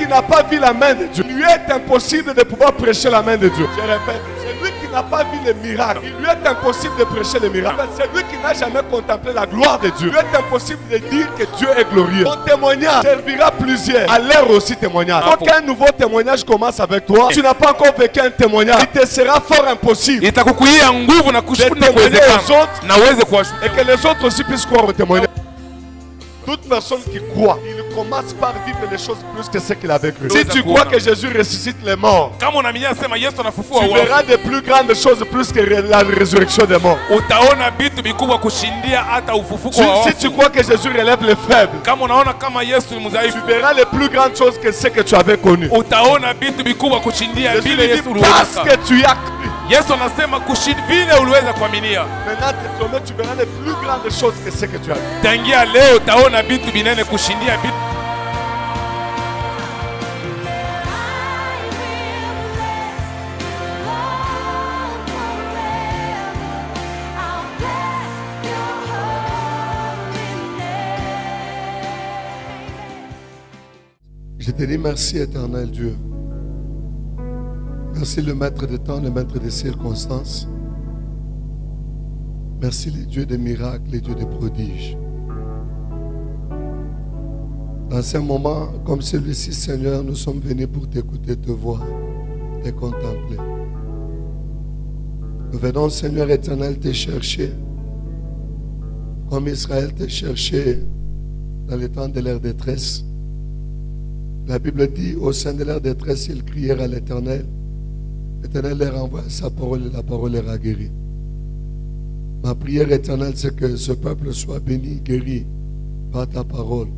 qui n'a pas vu la main de Dieu, il lui est impossible de pouvoir prêcher la main de Dieu. Je répète, celui qui n'a pas vu les miracles, il lui est impossible de prêcher les miracles. Celui qui n'a jamais contemplé la gloire de Dieu, il lui est impossible de dire que Dieu est glorieux. Ton témoignage servira plusieurs à leur aussi témoignage. Faut qu'un nouveau témoignage commence avec toi. Tu n'as pas encore vécu un témoignage, il te sera fort impossible de témoigner aux autres et que les autres aussi puissent croire au témoignage. Toute personne qui croit, il commence par vivre les choses plus que ce qu'il avait cru. Si tu crois que Jésus ressuscite les morts, tu verras de plus grandes choses plus que la résurrection des morts. Si tu crois que Jésus relève les faibles, tu verras les plus grandes choses que ce que tu avais connu. Jésus dit parce que tu as cru. Maintenant, désormais, tu verras les plus grandes choses que ce que tu as vu. Je te dis merci, éternel Dieu. Merci le maître des temps, le maître des circonstances. Merci les dieux des miracles, les dieux des prodiges. Dans ces moments comme celui-ci, Seigneur, nous sommes venus pour t'écouter, te voir, te contempler. Nous venons, Seigneur éternel, te chercher. Comme Israël te cherchait dans les temps de leur détresse. La Bible dit, au sein de leur détresse, ils crièrent à l'Éternel. L'Éternel leur envoie sa parole et la parole leur a guéri. Ma prière éternelle, c'est que ce peuple soit béni, guéri par ta parole.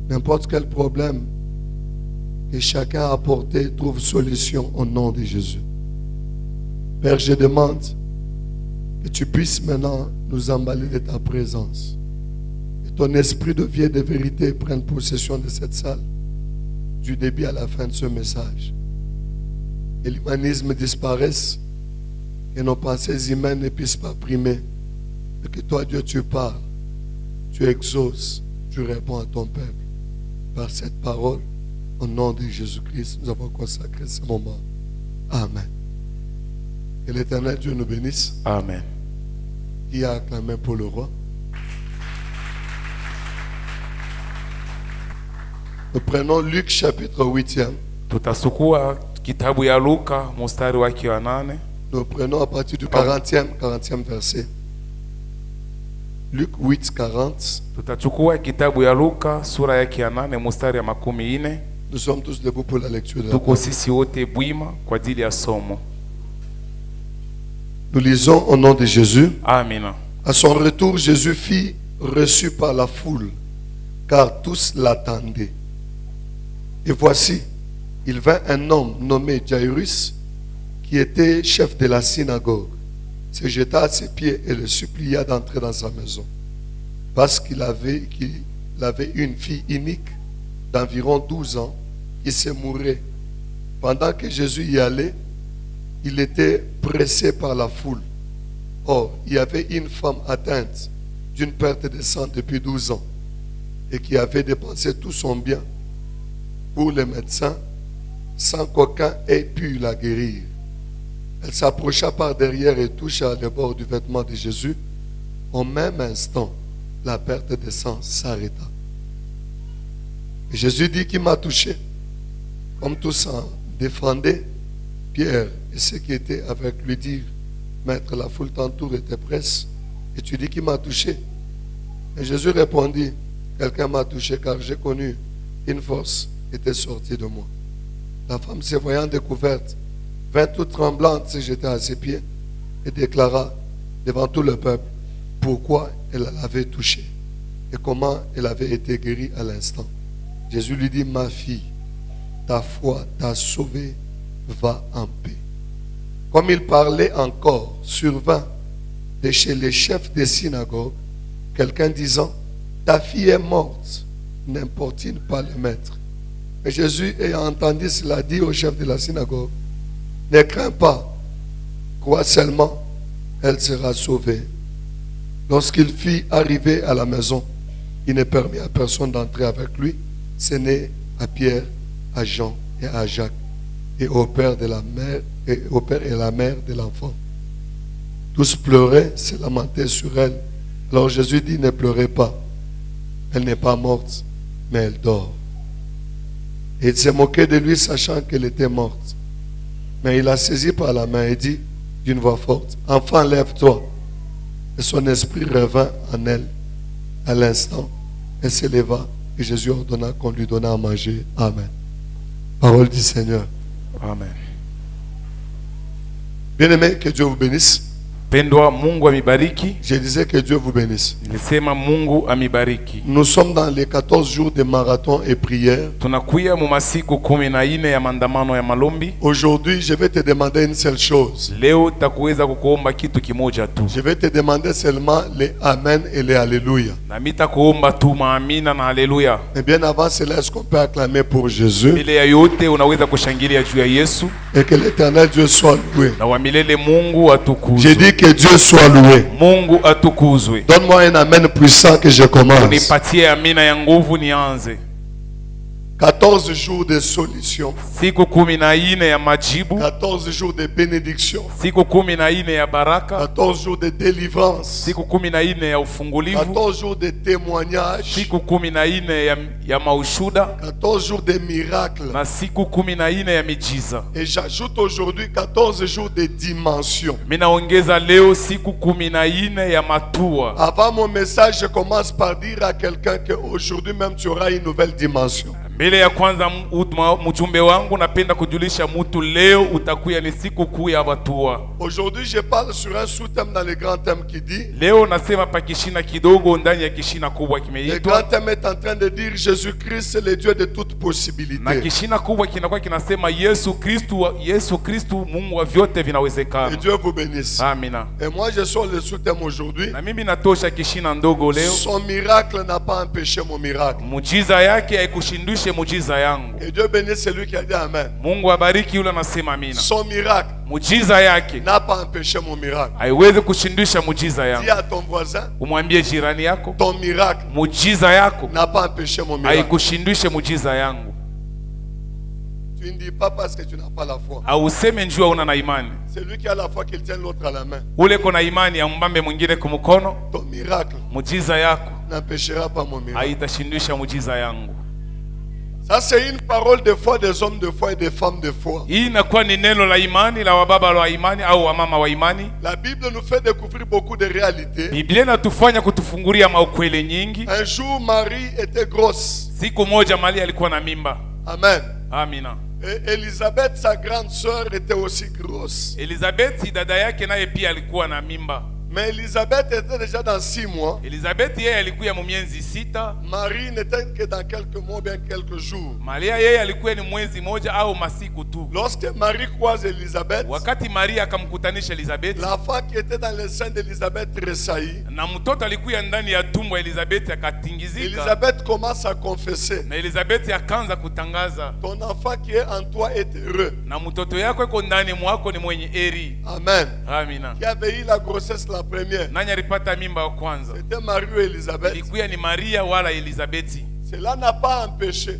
N'importe quel problème que chacun a apporté trouve solution au nom de Jésus. Père, je demande que tu puisses maintenant nous emballer de ta présence. Que ton esprit de vie et de vérité prenne possession de cette salle, du début à la fin de ce message. Que l'humanisme disparaisse, que nos pensées humaines ne puissent pas primer, et que toi, Dieu, tu parles, tu exauces, tu réponds à ton peuple. Par cette parole, au nom de Jésus-Christ, nous avons consacré ce moment. Amen. Que l'Éternel Dieu nous bénisse. Amen. Qui a acclamé pour le roi? Nous prenons Luc chapitre 8e. Tutasukua kitabu ya Luka mstari wake wa 8. Nous prenons à partir du 40e verset. Luc 8, 40. Tutachukua kitabu ya Luka sura yake ya 8 mstari ya 14. Nous sommes tous debout pour la lecture de la Tuko parole. sisi wote bwima kwa ajili ya somo. Nous lisons au nom de Jésus. Amina. À son retour, Jésus fut reçu par la foule, car tous l'attendaient. Et voici, il vint un homme nommé Jairus, qui était chef de la synagogue, se jeta à ses pieds et le supplia d'entrer dans sa maison, parce qu'il avait une fille unique d'environ 12 ans qui se mourait. Pendant que Jésus y allait, il était pressé par la foule. Or, il y avait une femme atteinte d'une perte de sang depuis 12 ans et qui avait dépensé tout son bien pour les médecins sans qu'aucun ait pu la guérir. Elle s'approcha par derrière et toucha le bord du vêtement de Jésus. Au même instant, la perte de sang s'arrêta. Et Jésus dit: qui m'a touché? Comme tous s'en défendaient, Pierre et ceux qui étaient avec lui dirent: Maître, la foule t'entoure et te presse, et tu dis: qui m'a touché? Et Jésus répondit: quelqu'un m'a touché, car j'ai connu une force était sortie de moi. La femme, se voyant découverte, vint toute tremblante se jeter à ses pieds et déclara devant tout le peuple pourquoi elle l'avait touché et comment elle avait été guérie à l'instant. Jésus lui dit: ma fille, ta foi t'a sauvée, va en paix. Comme il parlait encore, survint de chez les chefs des synagogues quelqu'un disant: ta fille est morte, n'importune pas le maître. Et Jésus, ayant entendu cela, dit au chef de la synagogue: ne crains pas, crois seulement, elle sera sauvée. Lorsqu'il fut arrivé à la maison, il ne permit à personne d'entrer avec lui, ce n'est à Pierre à Jean et à Jacques et au père de la mère et au père et la mère de l'enfant. Tous pleuraient, se lamentaient sur elle. Alors Jésus dit, ne pleurez pas. Elle n'est pas morte, mais elle dort. Et il s'est moqué de lui, sachant qu'elle était morte. Mais il l'a saisi par la main et dit d'une voix forte, enfant, lève-toi. Et son esprit revint en elle. À l'instant, elle s'éleva et Jésus ordonna qu'on lui donnât à manger. Amen. Parole du Seigneur. Amen. Bien-aimés, que Dieu vous bénisse. Pendwa Mungu amibariki. Je disais que Dieu vous bénisse. Nilisema Mungu amibariki. Nous sommes dans les 14 jours de marathon et prière. Tunakuya mu masiku 14 ya maandamano ya malombi. Aujourd'hui, je vais te demander une seule chose. Leo takuweza kukuomba kitu kimoja tu. Je vais te demander seulement les Amen et les Alléluia. Na mitakuomba tu maamina na haleluya. Mais bien avant cela, est-ce qu'on peut acclamer pour Jésus? Ile ya yote unaweza kushangilia juu ya Yesu. Et que l'Éternel Dieu soit loué. Na wa milele Mungu atukuzwe. J'ai dit que Dieu soit loué. Mungu atukuzwe. Donne-moi un amen puissant que je commence. Unipatie amina ya nguvu nianze. 14 jours de solution. Siku 14 ya majibu. 14 jours de bénédiction. Siku 14 ya baraka. 14 jours de délivrance. Siku 14 ya ufungulivu. 14 jours de témoignage. Siku 14 ya maushuda. 14 jours de miracles. Na siku 14 ya mijiza. Et j'ajoute aujourd'hui 14 jours de dimension. Minaongeza leo siku 14 ya matua. Avant mon message, je commence par dire à quelqu'un qu'aujourd'hui même tu auras une nouvelle dimension. Mbele ya kwanza mjumbe wangu napenda kujulisha mtu leo utakuya ni siku kuu ya watua. Aujourd'hui je parle sur un sous-thème dans le grand thème qui dit. Leo nasema pa kishina kidogo ndani ya kishina kubwa kimeitwa. Le grand thème est en train de dire Jésus-Christ est le Dieu de toute possibilité. Na kishina kubwa kinakuwa kinasema Yesu Kristu Mungu wa vyote vinawezekana. Et Dieu vous bénisse. Amina. Et moi je sors le sous-thème aujourd'hui. Na mimi natosha kishina ndogo leo. Son miracle n'a pas empêché mon miracle. Mujiza yake haikushindishe mujiza yangu. Et Dieu bénisse celui qui a dit amen. Mungu abariki yule anasema amina. Son miracle mujiza yake n'a pas empêché mon miracle. haiwezi kushindisha mujiza yangu. Dis à ton voisin, umwambie jirani yako, ton miracle mujiza yako n'a pas empêché mon miracle. haikushindishe mujiza yangu. Tu ne dis pas parce que tu n'as pas la foi. Auseme njua una na imani. Celui qui a la foi qu'il tienne l'autre à la main. Ule kona imani ya mbambe mwingine kumukono. Ton miracle mujiza yako n'empêchera pas mon miracle. haitashindisha mujiza yangu. Ça c'est une parole de foi des hommes de foi et des femmes de foi. Hii inakuwa ni neno la imani la wababa wa imani au wamama wa imani. La Bible nous fait découvrir beaucoup de réalités. Biblia inatufanya kutufungulia maukweli nyingi. Un jour Marie était grosse. Siku moja Maria alikuwa na mimba. Amen. Amina. Et Elisabeth, sa grande sœur, était aussi grosse. Elizabeth dada yake naye pia alikuwa na mimba. Mais Elisabeth était déjà dans 6 mois. Elizabeth yeye alikuwa mu miezi 6. Marie n'était que dans quelques mois, bien quelques jours. Maria yeye alikuwa ni mwezi moja au masiku tu. Lorsque Marie croise Elisabeth, wakati Maria akamkutanisha Elizabeth, l'enfant qui était dans le sein d'Elisabeth tressaillit. Na mtoto alikuwa ndani ya tumbo Elizabeth akatingizika. Elisabeth commence à confesser. Na Elizabeth akaanza kutangaza, ton enfant qui est en toi est heureux. Na mtoto yako iko ndani mwako ni mwenye heri. Amen. Amina. Qui avait eu la grossesse la première? Nani alipata mimba ya kwanza? C'était Marie ou Elisabeth? Ilikuwa ni Maria wala Elizabeth. Cela n'a pas empêché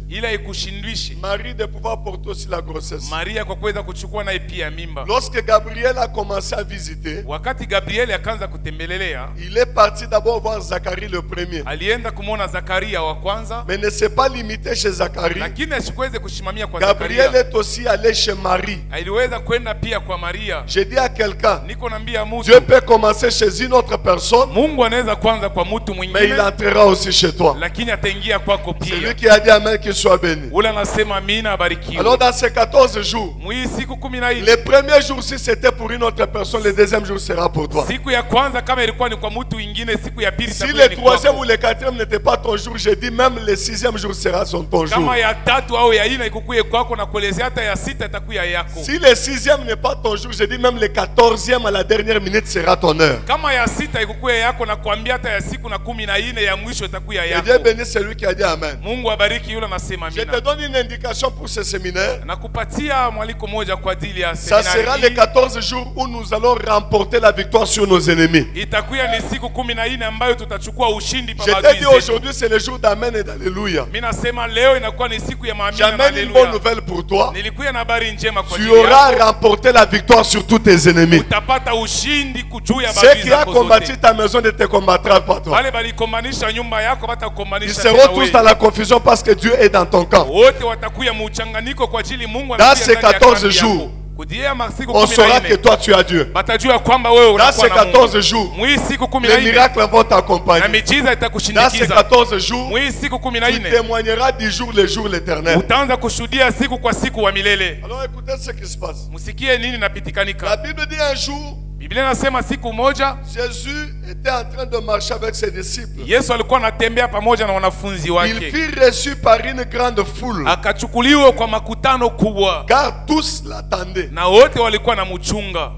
Marie de pouvoir porter aussi la grossesse. Maria kwa kuweza kuchukua naye pia mimba. Lorsque Gabriel a commencé à visiter, wakati Gabriel akaanza kutembelelea, il est parti d'abord voir Zacharie le premier. Alienda kumwona Zakaria wa kwanza, mais ne s'est pas limité chez Zacharie. Lakini asikuweze kushimamia kwa Gabriel Zakaria. est aussi allé chez Marie. Aliweza kwenda pia kwa Maria. Je dis à quelqu'un, niko naambia mtu, Dieu peut commencer chez une autre personne, Mungu anaweza kwanza kwa mtu mwingine, mais il entrera aussi chez toi. Lakini ataingia kwako pia. Celui qui a dit amen, qu'il soit béni. Ule anasema amina, abarikiwe. Alors dans ces 14 jours, siku 14, les premiers jours si c'était pour une autre personne, le deuxième jour sera pour toi. Siku ya kwanza kama ilikuwa ni kwa mtu mwingine, siku ya pili si le troisième ou le quatrième n'était pas ton jour, je dis même le sixième jour sera ton jour. Kama ya tatu au ya ine ikukuye kwako na kuelezea hata ya sita itakuwa yako. Si le sixième n'est pas ton jour, je dis même le 14e à la dernière minute sera ton heure. Kama ya sita ikukuya yako na kuambia hata ya siku na 14 ya mwisho itakuya Et yako. Dieu bénisse celui qui a dit Amen. Mungu abariki yule anasema Je amina. te donne une indication pour ce séminaire. Nakupatia mwaliko moja kwa ajili ya Ça sera seminari les hii. 14 jours où nous allons remporter la victoire sur nos ennemis. Itakuya ni siku 14 ambayo tutachukua ushindi pa Je maadui t'ai dit zetu. aujourd'hui c'est le jour d'Amen et d'Alléluia. Mimi nasema leo inakuwa ni siku ya maamini na J'amène une bonne haleluya. nouvelle pour toi. Nilikuya na habari njema kwa Tu ajili auras yako. remporté la victoire sur tous tes ennemis. Utapata ushindi juu ya Ceux maadui qui ont zako combattu zote. ta maison ne te combattront pas toi. Wale balikomanisha nyumba yako Ils batakomanisha seront tena tous wewe. dans la confusion parce que Dieu est dans ton camp. Wote watakuya muchanganyiko kwa ajili Mungu Dans anakuya ces ndani ya 14 kambi jours, yako. Kudia masiku On saura que 14 toi tu as Dieu. batajua kwamba wewe Dans unakuwa ces na Mungu. 14 jours, Mwi siku les 14 miracles vont na t'accompagner. miujiza Dans ces itakushindikiza. 14 jours, Mwi siku tu 14 témoigneras du jour le jour l'éternel. utaanza kushuhudia siku kwa siku wa milele. Alors écoutez ce qui se passe. Msikie nini La napitikanika. Bible dit un jour, Biblia inasema siku moja Jésus était en train de marcher avec ses disciples. Yesu alikuwa anatembea pamoja na wanafunzi Il wake. fut reçu par une grande foule, Akachukuliwa kwa makutano kubwa car tous l'attendaient. na wote walikuwa na mchunga.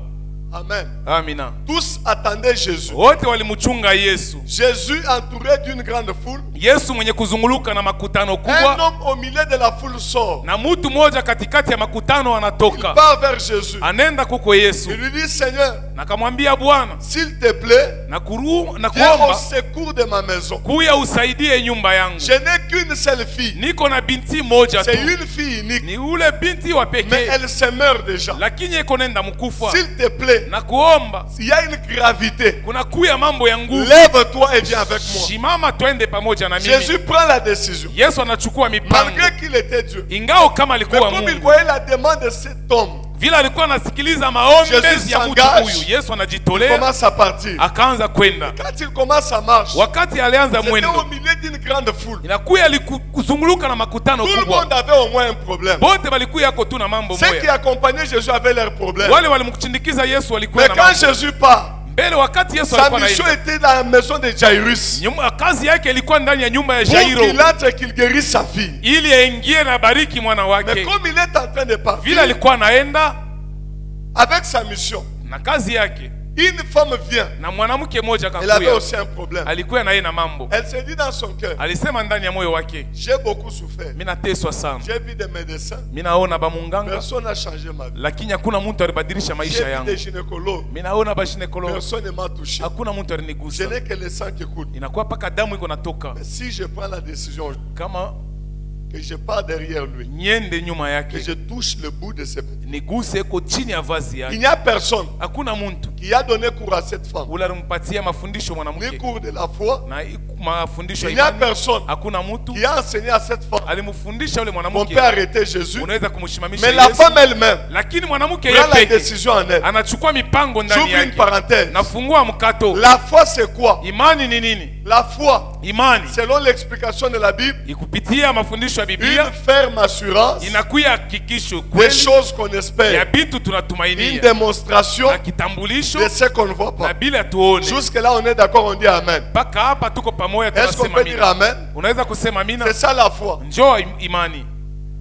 Amen. Amina. Tous attendaient Jésus. Wote walimchunga Yesu. Jésus entouré d'une grande foule. Yesu mwenye kuzunguluka na makutano Un kubwa homme au milieu de la foule sort. na mtu mmoja katikati ya makutano Il anatoka. part vers Jésus. Anaenda kuko Yesu. Il lui dit, Seigneur, Na kamwambia Bwana, s'il te plaît, na viens au kuomba secours de ma maison. kuya usaidie nyumba yangu. Je n'ai qu'une seule fille. Niko na binti moja C'est tu. une fille unique. Ni ule binti wa Mais pekee. elle se meurt déjà. Lakini iko nenda mkufa. S'il te plaît, Na kuomba s'il y a une gravité, kuna kuya mambo ya nguvu. lève-toi et viens avec moi. Shimama twende pamoja na mimi. Jésus prend la décision. Yesu anachukua mipango. Malgré qu'il était Dieu. Ingao kama Mais alikuwa comme il Mungu. voyait la demande de cet homme, Vile alikuwa anasikiliza maombi Jésus ya mtu s'engage. huyu. Yesu il anajitolea commence à partir. akaanza kwenda. Quand il commence à marcher, Wakati alianza c'était au mwendo, milieu d'une grande foule. inakuya alikuzunguluka na makutano Tout le kubwa. monde avait au moins un problème. Bote balikuya yako tu na mambo Ceux qui moya. accompagnaient Jésus avaient leurs problèmes. Wale walimchindikiza Yesu walikuwa Mais na quand mambo. Jésus part, Mbele wakati Yesu sa alikuwa mission anaenda. était dans la maison de Jairus. Kazi yake ilikuwa ndani ya nyumba ya Pour Jairo qu'il entre et qu'il guérisse sa fille. ili aingie na bariki mwana Mais wake. comme il est en train de Vile partir, alikuwa anaenda avec sa mission, na kazi yake, une femme vient. na mwanamke mmoja Elle avait akakuya. aussi un problème. Alikuwa na yeye na mambo. Elle s'est dit dans son cœur, Alisema ndani ya moyo wake, j'ai beaucoup souffert. mimi nateswa sana. J'ai vu des médecins. Mimi naona bamunganga Personne n'a changé ma vie. lakini hakuna mtu alibadilisha J'ai maisha vu yangu. des gynécologues. Mimi naona bashinekolo, Personne ne m'a touché. hakuna mtu Je alinigusa. n'ai que le sang qui coule. Inakuwa paka damu iko natoka. Mais si je prends la décision Kama que je pars derrière lui, nyende nyuma que je yake, touche le bout de ses pieds, niguse iko chini ya vazi il yake. n'y a personne Hakuna mtu qui a donné cours à cette femme. ule alimpatia mafundisho Ni mwanamke cours de la foi. na mafundisho Il ya n'y a imani. personne Hakuna mtu qui a enseigné à cette femme alimfundisha ule qu'on peut mwanamke arrêter Jésus. unaweza kumshimamisha Mais la Yesu. femme elle-même Lakini mwanamke prend la yeye peke décision en elle. anachukua mipango ndani J'ouvre une yake. parenthèse. Nafungua mkato. La foi c'est quoi? Imani ni nini? La foi, Imani selon l'explication de la Bible, ikupitia mafundisho ya une Biblia ferme assurance inakuya hakikisho des kweli choses qu'on ya espère. vitu Une tunatumainia démonstration na kitambulisho de ce qu'on ne voit na pas. bila tuone. Jusque-là, on est d'accord, on dit Amen. Mpaka hapa tuko pamoja, Est-ce qu'on tunasema peut dire amina. Amen? Unaweza kusema amina? C'est ça la foi. Njoo imani,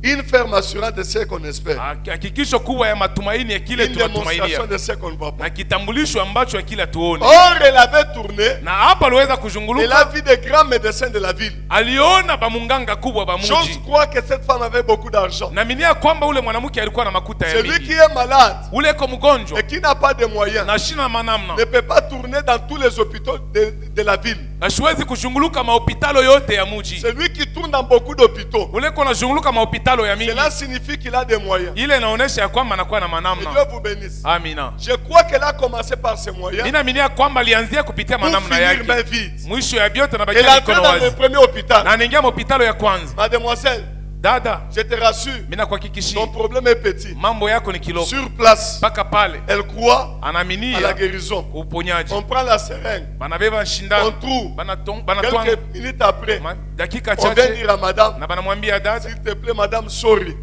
Une ferme assurance de ce qu'on espère. hakikisho kubwa ya matumaini ya kile Une démonstration tunatumainia de ce qu'on ne voit pas. na kitambulisho ambacho ya kila tuone. Or, elle avait tourné. Na hapa aliweza Elle a kuzunguluka, vu des grands médecins de la ville. aliona bamunganga kubwa ba J'ose mji. croire que cette femme avait beaucoup d'argent. Naaminia kwamba ule mwanamke alikuwa na makuta ya Celui qui mingi. est malade Ule ko mgonjwa et qui n'a pas de moyens na shina manamna, ne peut pas tourner dans tous les hôpitaux de la ville. asiwezi kuzunguluka mahopitalo yote ya mji. Celui qui tourne dans beaucoup d'hôpitaux, Ule ko nazunguluka mahopitalo ya mingi, cela signifie qu'il a des moyens. ile inaonesha ya kwamba anakuwa na Que manamna. Dieu vous bénisse. Amina. Je crois qu'elle a commencé par ses moyens Ninaaminia kwamba alianzia kupitia pour manamna finir yake. main vide. Mwisho ya vyote Elle nabakia est entrée mikono dans le wazi. premier hôpital. Na anaingia mahopitalo ya kwanza. Mademoiselle, Dada, je te rassure, mimi nakuhakikishia ton problème est petit. mambo yako ni kidogo. Sur place, Mpaka pale elle croit à la anaaminia guérison. uponyaji. On prend la seringue, Banabeba on shindano, trouve. banatwanga Quelques minutes après, dakika on vient chache dire à madame, na banamwambia dada, s'il te plaît, madame, sorry.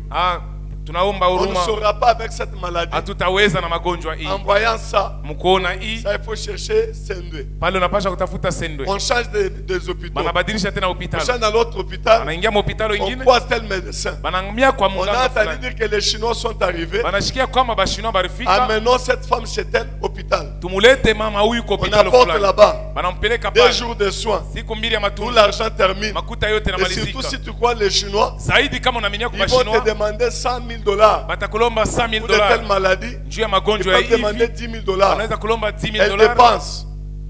Tunaomba On ne huruma. saura pas avec cette maladie. Hatutaweza na magonjwa hii. En voyant ça, Mkuona hii, ça il faut chercher Sendwe. pale unapasha kutafuta Sendwe. On change des hôpitaux. Banabadilisha tena On hospitali. change dans l'autre hôpital. Anaingia hospitali On wengine. croise tel médecin. Banamia kwa On a munganga entendu fulani. dire que les Chinois sont arrivés. Banashikia kwamba bashino barifika. Amenons cette femme chez tel hôpital. Tumulete mama huyu kwa On hospitali apporte fulani. là-bas Banampeleka 2 pale. jours de soins. Siku mbili ya Tout matunzo. l'argent termine. Makuta yote Et namalizika. surtout si tu crois les Chinois, Zaidi kama unaminia kwa ils vont te bashino, demander $100,000 batakulomba $100,000 pour de telles maladies. juu ya Ils magonjwa ya peuvent demander hivi. $10,000. Wanaweza kulomba Elles $10,000 dépensent,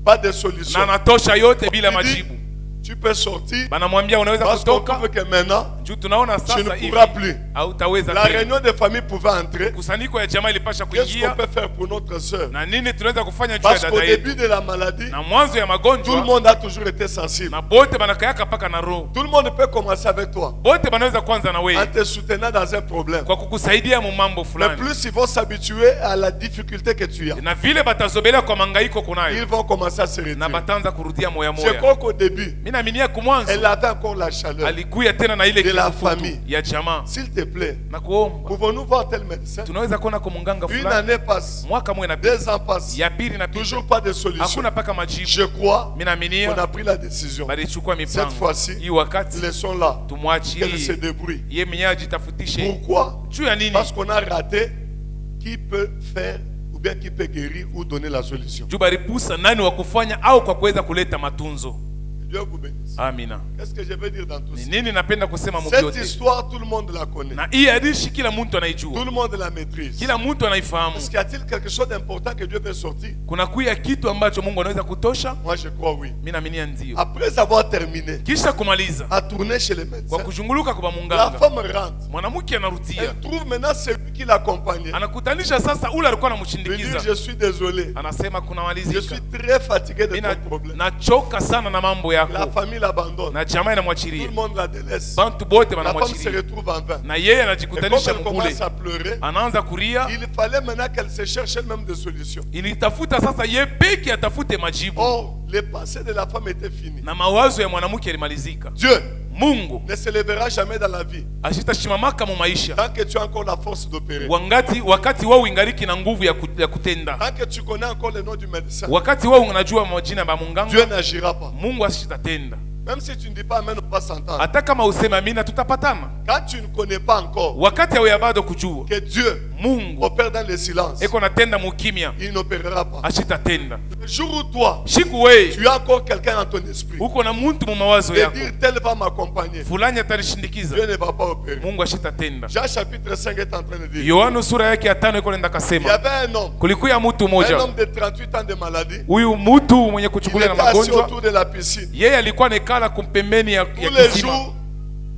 pas de na solution. anatosha yote bila Il dit, majibu. tu peux sortir Banamwambia unaweza parce qu'on kutoka trouve que maintenant, juu tunaona tu sasa ne hivi pourras plus. hautaweza La tena. réunion de famille pouvait entrer. Kusanyiko ya jamaa ilipasha Qu'est-ce qu'on kuingia peut faire pour notre soeur? na nini tunaweza kufanya juu ya Parce qu'au dada yetu. début de la maladie, Na mwanzo ya tout le magonjwa monde a toujours été sensible. na bote banakayaka paka na roho. Tout le monde peut commencer avec toi Bote banaweza kwanza na en wewe te soutenant dans un problème. kwa kukusaidia mu mambo Mais fulani. plus ils vont s'habituer à la difficulté que tu as, Na vile batazobelea kwa mangaiko ils kunayo vont commencer à se na retirer. batanza kurudia moya Je moya. crois qu'au début, Mimi naaminia kumwanzo elle avait encore la chaleur. alikuya tena na ile De la kifukutu famille. ya jamaa. S'il te plaît, Na kuomba pouvons-nous voir tel médecin? tunaweza kuona kwa munganga Une fulani, année passe, mwaka mwe na pita, 2 ans passent, ya pili na pita, toujours pas de solution. hakuna paka majibu. Je crois Mimi qu'on naaminia a pris la décision. balichukua Cette mipango fois-ci, hii, wakati laissons-la, qu'elle se tumwachilie débrouille. ye mwenyewe ajitafutishe. Pourquoi? Juu ya nini? Parce qu'on a raté qui peut faire ou bien qui peut guérir ou donner la solution. Juu balipusa nani wa kufanya au kwa kuweza kuleta matunzo. Dieu vous bénisse. Amina. Qu'est-ce que je veux dire dans tout Ni ça? nini napenda kusema Cette mubyote? histoire, tout le monde la connaît. Na hii hadithi kila mtu Tout anaijua, le monde la maîtrise. kila mtu anaifahamu. Est-ce qu'il y a-t-il quelque chose d'important que Dieu veut sortir? Kuna kuya kitu ambacho Mungu anaweza kutosha. Moi, je crois oui. Mimi naaminia ndio. Après avoir terminé, Kisha kumaliza à tourner chez les kwa médecins, kuzunguluka kwa la munganga, femme rentre. mwanamke anarudia, Elle trouve maintenant celui qui l'accompagnait. anakutanisha sasa ule alikuwa Il dit, anamshindikiza, je suis désolé. anasema kuna Je malizika, suis très fatigué de mimi ton problème. nachoka sana na mambo La yako, famille l'abandonne. na jamaa Tout inamwachilia, le monde la délaisse. bantu bote La femme se banamwachilia, retrouve en vain. na yeye Et comme anajikutanisha elle mkule, commence à pleurer, anaanza kulia. il fallait maintenant qu'elle se cherche elle-même des solutions. Ilitafuta sasa ye peke atafute majibu, Or, les pensées de la femme étaient finies. na mawazo ya mwanamke yalimalizika. Dieu Mungu ne se lèvera jamais dans la vie ashitashimamaka mu maisha tant que tu as encore la force d'opérer. wakati wao ingariki na nguvu ya kutenda, Tant que tu connais encore le nom du médecin, wakati wao unajua majina ya Dieu munganga, n'agira pas. Mungu asitatenda. Même si tu ne dis pas Amen, on va s'entendre. Hata kama useme amina, tutapatana. Quand tu ne connais pas encore Wakati hauya bado kujua que Dieu Mungu opère dans le silence, eko natenda mukimya, il n'opérera pas. asitatenda. Le jour où toi, Shiku wewe tu as encore quelqu'un dans ton esprit, uko na muntu mu mawazo de yako, dire tel va m'accompagner, fulani atanishindikiza, Dieu ne va pas opérer. Mungu asitatenda. Jean chapitre 5 est en train de dire, Yohana sura yake ya 5 iko nenda il y kasema, avait un homme kulikuya mtu mmoja, de 38 ans de maladie. huyu mtu mwenye Il kuchukulia na était assis magonjwa, autour de la piscine. yeye alikuwa nekala kumpembeni ya Tous les kisima. jours,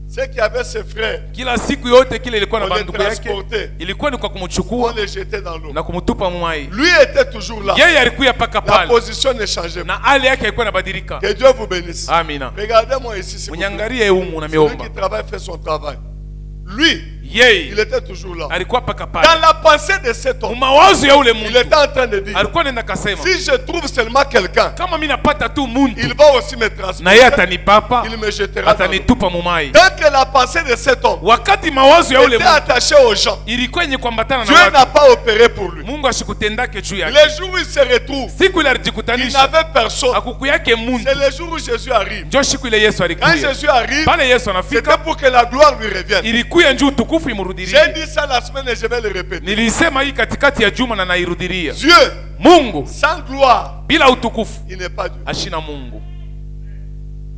ceux qui avaient ses frères, Kila siku yote kile ilikuwa na on les bandugu yake, transportait, ilikuwa ni kwa on kumchukua les jetait dans l'eau. na kumtupa mwai. Lui était toujours là. Yeye alikuya paka La pale position ne changeait pas. na hali yake ilikuwa inabadilika. Que Dieu vous bénisse. Amina. Regardez-moi ici, s'il vous plaît. Mnyangalie humu na Celui miomba. qui travaille fait son travail. Lui, il Yeye était toujours là. alikuwa paka Dans pale. la pensée de cet homme, Mawazo ya ule il mtu était en train de dire, alikuwa nenda kasema, si je trouve seulement quelqu'un, kama mimi napata tu muntu il va aussi me na yeye transporter, atanipapa, il me jettera dans l'eau. atanitupa mumai. Dès que la pensée de cet homme Wakati mawazo ya ule était mtu attachée aux gens, ilikuwa yenye kuambatana Dieu na n'a watu, pas opéré pour lui. Mungu ashikutendake juu yake. Les jours où il se retrouve, Siku ile il alijikutanisha n'avait personne. akuku yake muntu, C'est le jour où Jésus arrive. njo siku ile Yesu Quand alikuya Jésus arrive, pale. Yesu c'était anafika, pour que la gloire lui revienne. ilikuya njoo utukufu J'ai imurudirie. dit ça la semaine et je vais le répéter. Nilisema hii katikati ya juma na nairudiria. Dieu, Mungu sans gloire, bila utukufu il n'est pas Dieu. ashina Mungu.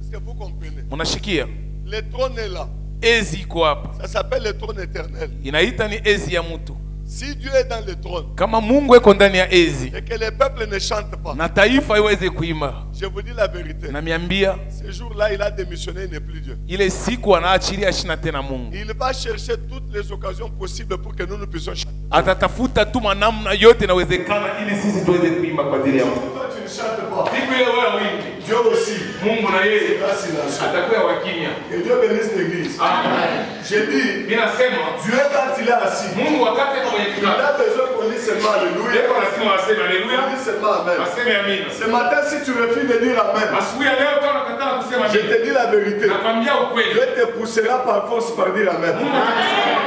Est-ce que vous comprenez? Munashikia? Le trône est là. Ezi iko hapa, Ça s'appelle le trône éternel. inaita ni ezi ya mtu. Si Dieu est dans le trône Kama Mungu eko ndani ya ezi et que les peuples ne chantent pas, na taifa iweze kuimba, je vous dis la vérité. namiambia Ce jour-là, il a démissionné, il n'est plus Dieu. ile siku anaachilia ashina tena Mungu. Il va chercher toutes les occasions possibles pour que nous puissions chanter. Atatafuta tu manamna yote inawezekana ili sisi tuweze kuimba kwa ajili ya Mungu. Toi, tu ne chantes pas. Siku ile wewe wingi, Dieu aussi. Mungu na yeye Là, silencieux. atakuwa wakimya. Que Dieu bénisse l'église. Amen. J'ai dit, Mimi nasema Dieu, quand il est assis, Mungu wakati ako kwenye il kikao, a besoin qu'on dise seulement Alléluia. yeye anasema waseme On haleluya, dit seulement Amen. waseme amina. Ce matin, si tu refuses de dire Amen, Asubuhi ya leo kama unakataa kusema je amina, te dis la vérité. nakwambia ukweli. Dieu te poussera par force par dire Amen. Mungu atakusema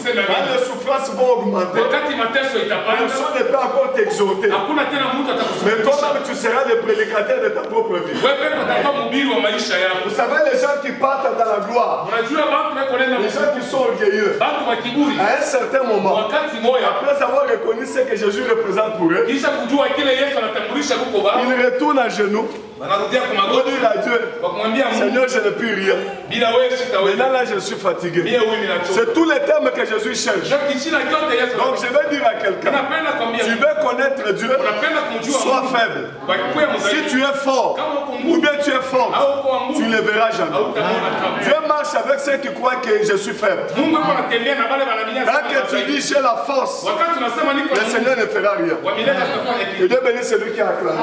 kusema Quand nini. les souffrances vont augmenter, Wakati mateso itapanda, personne ne peut encore t'exhorter. hakuna tena mtu Mais atakusimamisha. toi-même, tu seras le prédicateur de ta propre vie. Wewe pekee utakuwa mhubiri wa maisha yako. Vous savez, les gens qui partent dans la gloire, Unajua watu wako nenda les gens qui sont orgueilleux, watu wa kiburi. à un certain moment, Wakati moja après avoir reconnu ce que Jésus représente pour eux, kisha kujua kile Yesu anatambulisha huko baba, ils retournent à genoux wanarudia kwa pour magoti dire à Dieu, wakumwambia Mungu, Seigneur, je n'ai plus rien. bila wewe sitaweza. Maintenant, là, je suis fatigué. Mie huyu ninachoka. C'est tous les termes que Jésus cherche. Ndio kichina kyote Yesu. Donc, je vais dire à quelqu'un, Unapenda kwambia tu veux connaître Dieu, unapenda kumjua sois Mungu. faible. Wakikuya Si mzaifu. tu es fort, Kama uko ou nguvu bien tu es fort, au uko wa tu nguvu ne le verras jamais. hautamwona kamwe. Dieu marche avec ceux qui croient que je suis faible. Mungu yuko anatembea na wale wanamia. Tant que tu dis j'ai la force, Wakati unasema niko le na Seigneur ne fera rien. wa milele atafanya Et kitu. Dieu bénit celui qui a acclamé.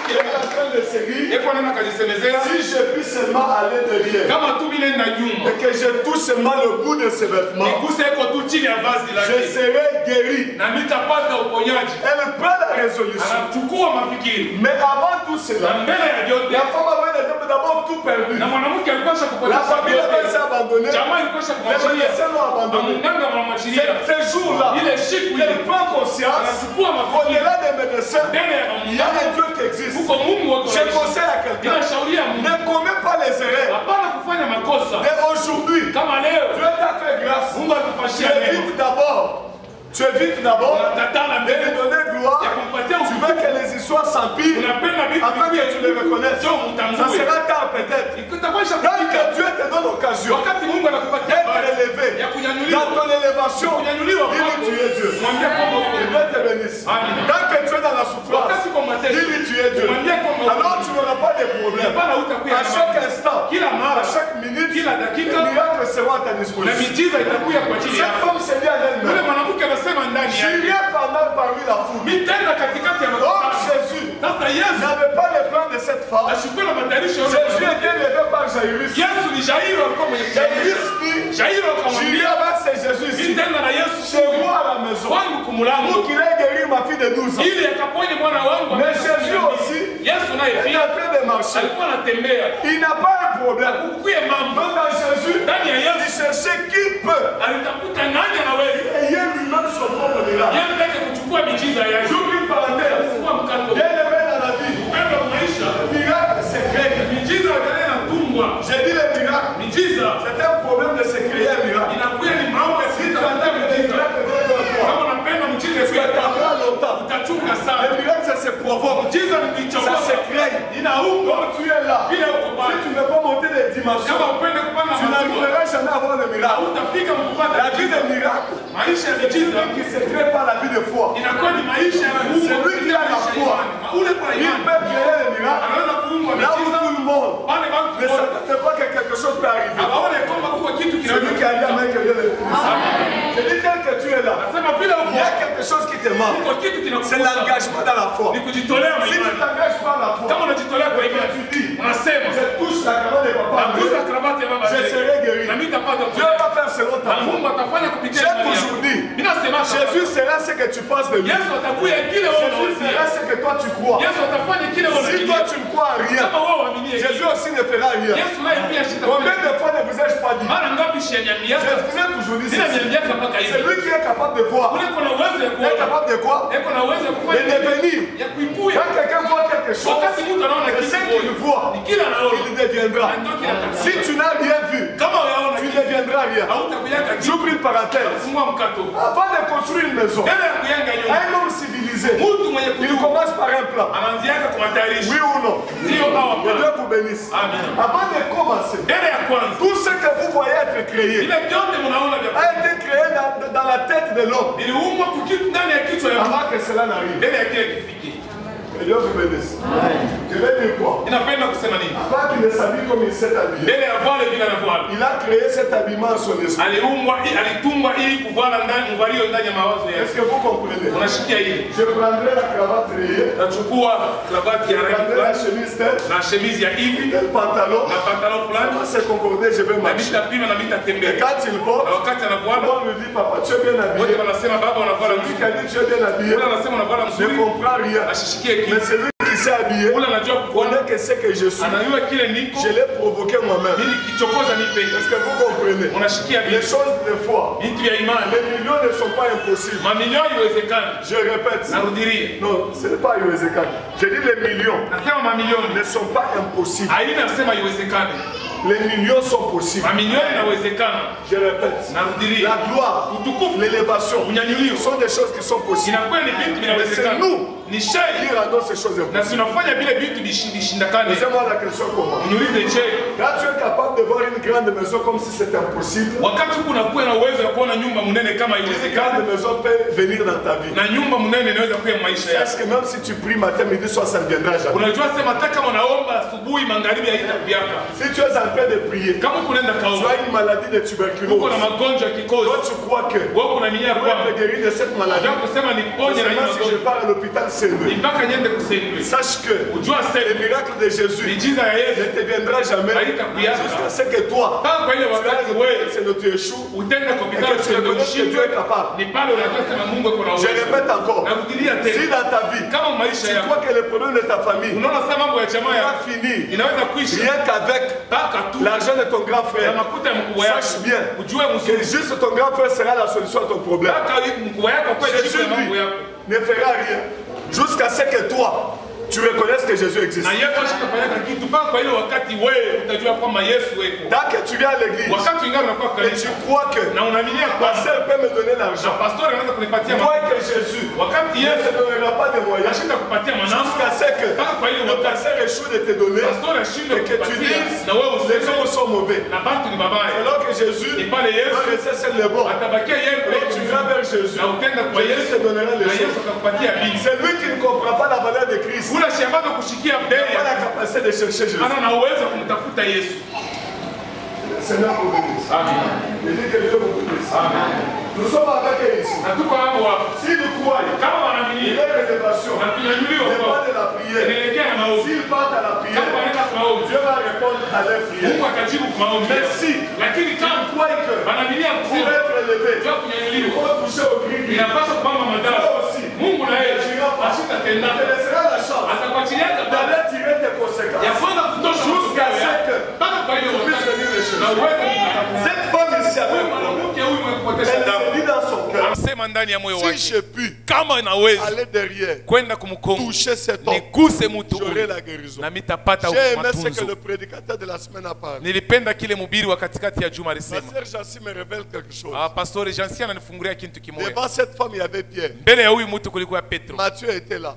Elle est en train de se dire, Yeko nenda kajisemezea si je puis seulement aller derrière kama tu vile nenda nyuma. et que je touche seulement le bout de ses vêtements, Niguse iko tu chini ya vazi je lake. serai guéri. Na nitapata uponyaji. Elle prend la résolution. Anachukua mafikiri. Mais avant tout Na cela, mbele ya yote la femme avait d'abord tout perdu. na mwanamke alikuwa La shakupoteza famille avait été abandonnée. jamaa ilikuwa Les shakumwachilia. médecins l'ont abandonné. Amunganga mwanamwachilia. Ces jours-là, Ile siku ile elle prend conscience anachukua mafikiri. qu'au-delà des médecins, Mbele ya il y a Mungu. un Dieu qui existe. Huko Mungu wako. Je conseille à quelqu'un, Ninashauria Mungu. ne commets pas les erreurs. Hapana kufanya makosa. Mais aujourd'hui, Kama leo Dieu t'a fait grâce. Mungu Tu atakufanyia neema. évites d'abord. Tu évites d'abord Unataka de lui donner gloire. ya kumpatia Tu veux que les histoires s'empirent unapenda vitu afin que tu les reconnaisses. sio Ça mtambue. sera tard peut-être. Itakuwa Tant shakufika. que Dieu te donne l'occasion Wakati Mungu anakupatia d'être bahati élevé ya kunyanyuliwa. dans ton élévation, Kunyanyuliwa dis-lui tu es Dieu. Mwambie kwamba uko Que Dieu te bénisse. Amen. Tant que tu es dans la souffrance, Wakati kwa mateso. dis-lui tu es Dieu. Mwambie kwamba uko Alors tu n'auras pas de problème. Hapana utakuwa À chaque instant, kila mara à chaque minute, kila le dakika miracle sera à ta na disposition. miujiza itakuja kwa ajili Cette yako. femme s'est dit à Yule elle-même, mwanamke anasema ndani yake. j'irai pendant parmi la foule. Mitenda katikati ya Oh makutano. Jésus Sasa Yesu n'avait pas le plan de cette femme. ashukue na matayarisho yote. Jésus était élevé par Jairus. Yesu ni Jairo alikuwa mwenye Jairus dit, Jairo j'irai akamwambia avec ce Jésus ici, mitenda na Yesu chez moi à la maison, kwangu kumulango pour qu'il ait guéri ma fille de 12 ans. ili akaponye mwana wangu. Mais Jésus aussi, Yesu naye il est pia en train de marcher. alikuwa anatembea. Il n'a pas un problème. Kukuye mambo Donc dans Jésus, ndani ya il Yesu cherchait qui peut alitafuta nani anaweza payer lui-même son propre miracle. yeye ndake kuchukua miujiza yake. J'ouvre une parenthèse. Kuwa mkato Bien aimé dans la vie, upendo wa maisha. le miracle c'est créé. Miujiza ndani inatungwa. J'ai dit le miracle. Miujiza C'est un problème de se créer un miracle. inakuwa ni mambo ya Si tu sita entends hata le miujiza. miracle vient vers toi, Kama unapenda miujiza tu ya attendras longtemps. utachunga Le sana. miracle ça se provoque. Miujiza ni Ça kuichokoza. se crée. Inaungwa. Quand tu es là, Vile uko si pale. tu ne peux pas monter des dimensions, Kama upende kupanda tu matua. n'arriveras jamais à avoir le miracle. Utafika mkupata. La vie de miracle, Maisha ya c'est miujiza celui qui se crée par la vie de foi. inakuwa ni maisha ya Mungu. C'est lui qui a la foi. Ule kwa Il imani. peut créer le miracle Anaweza kuungwa là où miujiza. tout le monde Wale watu ne s'attendait pas que quelque chose peut arriver. abaone kwamba kuko kitu Celui qui a dit à main que Dieu le Je dis tel que tu es là, Nasema vile il y uko a quelque chose qui te manque. kuko kitu C'est kinakukosa. l'engagement dans la foi. Ni kujitolea Si tu imani. t'engages pas dans la foi, Kama unajitolea kwa imani, tu dis, unasema je touche la carotte de papa, nagusa kravati ya baba je yake. serai guéri. Na mimi nitapata Dieu kuponya. va faire selon ta Na foi. Mungu atafanya kupitia J'ai imani yako. toujours dit, Mimi nasema Jésus sera ce que tu penses de lui. Yesu atakuya kile wewe Jésus unaona. sera ce que toi tu crois. Yesu atafanya kile wewe Si toi unaona. tu ne crois à rien, Kama wewe uamini. Jésus aussi ne fera rien. Yesu naye pia shida. Combien de fois ne vous ai-je pas dit? Mara ngapi shenyamia? Je vous ai toujours dit Sina ceci. miaka mpaka hivi. Celui qui est capable de voir, Ule kuna uwezo ya est kuona. capable de quoi? Eko na uwezo ya De kufanya devenir. ya kuikuya. Quand quelqu'un voit quelque chose, Wakati mtu anaona c'est kitu ce qu'il voit, ni kila anaona. il deviendra. Si tu n'as rien vu, Kama unaona tu kitu ne deviendras rien. hautakuyaka kitu. J'ouvre une parenthèse. Fungua mkato. Avant de construire une maison, Mbele ya kujenga nyumba. un homme civilisé, Mtu mwenye il kujua commence par un plan. anaanziaka kwa matayarisho. Oui ou non? Sio au Que hapana. Dieu vous bénisse. Amen. Avant de commencer, Mbele ya kwanza. tout ce que vous voyez être créé Ile vyote mnaona vya a été créé dans la tête de l'homme niliumbwa kukitu ndani ya kichwa ya mtu. avant que cela n'arrive. Mbele ya kile kifiki. Que Dieu vous bénisse. Je vais dire quoi? Ninapenda kusema nini? Avant qu'il ne s'habille comme il s'est habillé, Mbele ya vale vile anavyoala. il a créé cet habillement en son esprit. Alitungwa ili kuvala ndani mvalio ndani ya mawazo yake. Est-ce que vous comprenez? Unashikia hili. Je prendrai la cravate rayée, Nachukua kravati ya je rangi prendrai la fulani chemise telle, na shemizi ya hivi tel pantalon. na pantalon Ça fulani va se concorder, je vais na marcher. mitapima na Et mitatembea. quand il porte, Na wakati anavuana on lui dit, papa, tu es bien wote habillé. wanasema baba unavala Celui mzuri. qui a dit tu es bien habillé Wale wanasema unavala ne mzuri comprend rien. asishikie Mais kitu. celui qui s'est habillé, ule anajua kuvaa, connaît que c'est que je suis. anajua kile niko, Je l'ai provoqué moi-même. mimi kichokoza nipe. Est-ce que vous comprenez? Unashikia Les vitu, choses de foi, vitu vya imani. les millions ne sont pas impossibles. Mamilioni iwezekani. Je répète. Narudiria. Non, ce n'est pas iwezekani. Je dis les millions Nasema mamilioni. ne sont pas impossibles. Haina nasema iwezekani. Les millions sont possibles. Mamilioni inawezekana. Je répète. Narudiria. La gloire, Utukufu, l'élévation, unyanyulio ce sont des choses qui sont possibles. inakuwa ni vitu Mais vinawezekana. c'est nous Ni qui shei rendons ces choses na impossibles. tunafanya vile vitu vishindikane. Posez-moi la question comment? Niulize je, Quand tu es capable de voir une grande maison comme si c'était impossible, wakati huku unakuwa na uwezo wa kuona nyumba mnene kama une iwezekana grande maison peut venir dans ta vie. na nyumba mnene inaweza kuwa maisha yako. Est-ce que même si tu pries matin, midi, soir, ça ne viendra jamais? Unajua sema hata kama unaomba asubuhi magharibi haitakubiaka. Si tu es en train de prier, Kama kunaenda tu kaomba, as une maladie de uko na tuberculose, magonjwa ya toi kikozi, tu crois que wewe unaminia pour kwamba être guéri de cette maladie, unajua kusema ni ponye na seulement si je hiyo pars à l'hôpital, c'est ni lui. mpaka niende kusendwe. Sache que Ujua le sema miracle de Jésus miujiza ya ne Yesu te viendra jamais haitakubiaka. jusqu'à ce que toi, Mpaka kwa ile tu wakati as wewe c'est notre échou utende et kopitali que tu usende reconnaisses que Dieu ushindwe, est capable. ni pale unajua sema Mungu yuko na Je uwezo. répète encore, Narudilia si tena, dans ta vie, kama maisha tu yako crois que les problèmes de ta famille unaona sasa mambo ya jamaa va yako finir inaweza kuisha rien qu'avec mpaka tu l'argent de ton grand na frère, makuta ya mkubwa yako, sache bien ujue que mzuri juste ton grand frère sera la solution à ton problème. mpaka mkubwa yako kwa jibu Jésus ya mambo lui yako. ne fera rien jusqu'à ce que toi, tu reconnaisses que Jésus existe. Na Yesu ashikafanyaka kitu mpaka kwa ile wakati wewe utajua kwamba Yesu yuko. Tant que tu viens à l'église Wakati ingana unakuwa et kanisa tu crois que na unaaminia kwamba pasteur peut me donner na l'argent, pastori anaweza kunipatia toi que Jésus wakati ne Yesu te donnera pas de moyens ashinda kupatia jusqu'à manamba ce que mpaka kwa ile le wakati pasteur échoue de te donner pastori ashinde et que tu kupatia dises na wewe les useme hommes sont mauvais. na bantu ni babaya. Alors que Jésus Ni pale va Yesu rester seul le bon. atabakia yeye Alors tu viens vers Jésus, na utenda kwa Jésus Yesu te donnera les na Yesu choses. atakupatia bili. C'est lui qui ne comprend pas la valeur de Christ. Ule shambaka kushikia Il bei n'a pas la capacité de chercher Jésus. ana na uwezo wa kumtafuta Yesu. Seigneur vous bénisse. Amen. Je dis que Dieu vous bénisse. Nous sommes avec eux ici. Na tuko hapo hapo. Si nous croyons, Kama il wanaamini est révélation. na tunyanyuliwa n'est kwa pas de la prière. inaelekea na maombi. S'ils partent à la Kama prière, wanaenda kwa maombi, Dieu va répondre à leur prière. Mungu atajibu kwa maombi. Merci. Lakini kama Croyez que wanaaminia pour kusema être élevé, jua il kunyanyuliwa faut toucher au Christ. inapaswa kwamba madhara Mungu na yeye ashika Il tenda te laissera la chance atakuachilia kabla d'aller tirer tes ya conséquences. kwanza kutosha Jusqu'à ce que mpaka kwa hiyo tu puisses venir les na chercher. uweze Cette femme ici avait un problème. mwanamke huyu mwenye kupotesha Elle damu se dit dans son cœur, anasema ndani ya moyo si wake, je puis kama inaweza aller derrière, kwenda kumkongo toucher cet homme, niguse mtu j'aurai huyu la guérison. na mitapata J'ai aimé ce que matunzo. le prédicateur de la semaine a parlé. Nilipenda kile mhubiri wa katikati ya juma Ma alisema. sœur Jancy me révèle quelque chose. Pastori Jansi ananifungulia kitu kimoja. Devant cette femme, il y avait Pierre. Mbele ya huyu mtu kulikuwa Petro, Matthieu était là.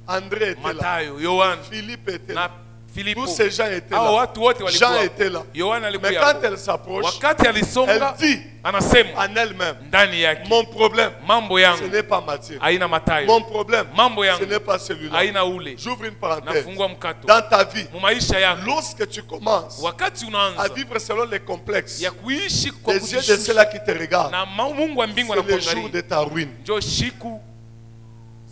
André était là. Matayo, Yohana Philippe était na là. Filipo. Tous ces gens étaient Hao là. watu wote Jean walikuwa. était là. Yohana Mais alikuwa quand hapo. elle s'approche, Wakati alisonga elle dit anasema en elle-même, ndani yake, mon problème, mambo ce yangu n'est pas Matthieu. haina Matayo, Mon problème, mambo ce yangu n'est pas celui-là. haina ule. J'ouvre une parenthèse. Nafungua mkato. Dans ta vie, Mu maisha yako, lorsque tu commences wakati à unaanza vivre selon les complexes, ya kuishi kwa les yeux de kujishusha ceux-là qui te regardent, na Mungu wa mbingu c'est le jour anakuangalia, de ta ruine. njo shiku.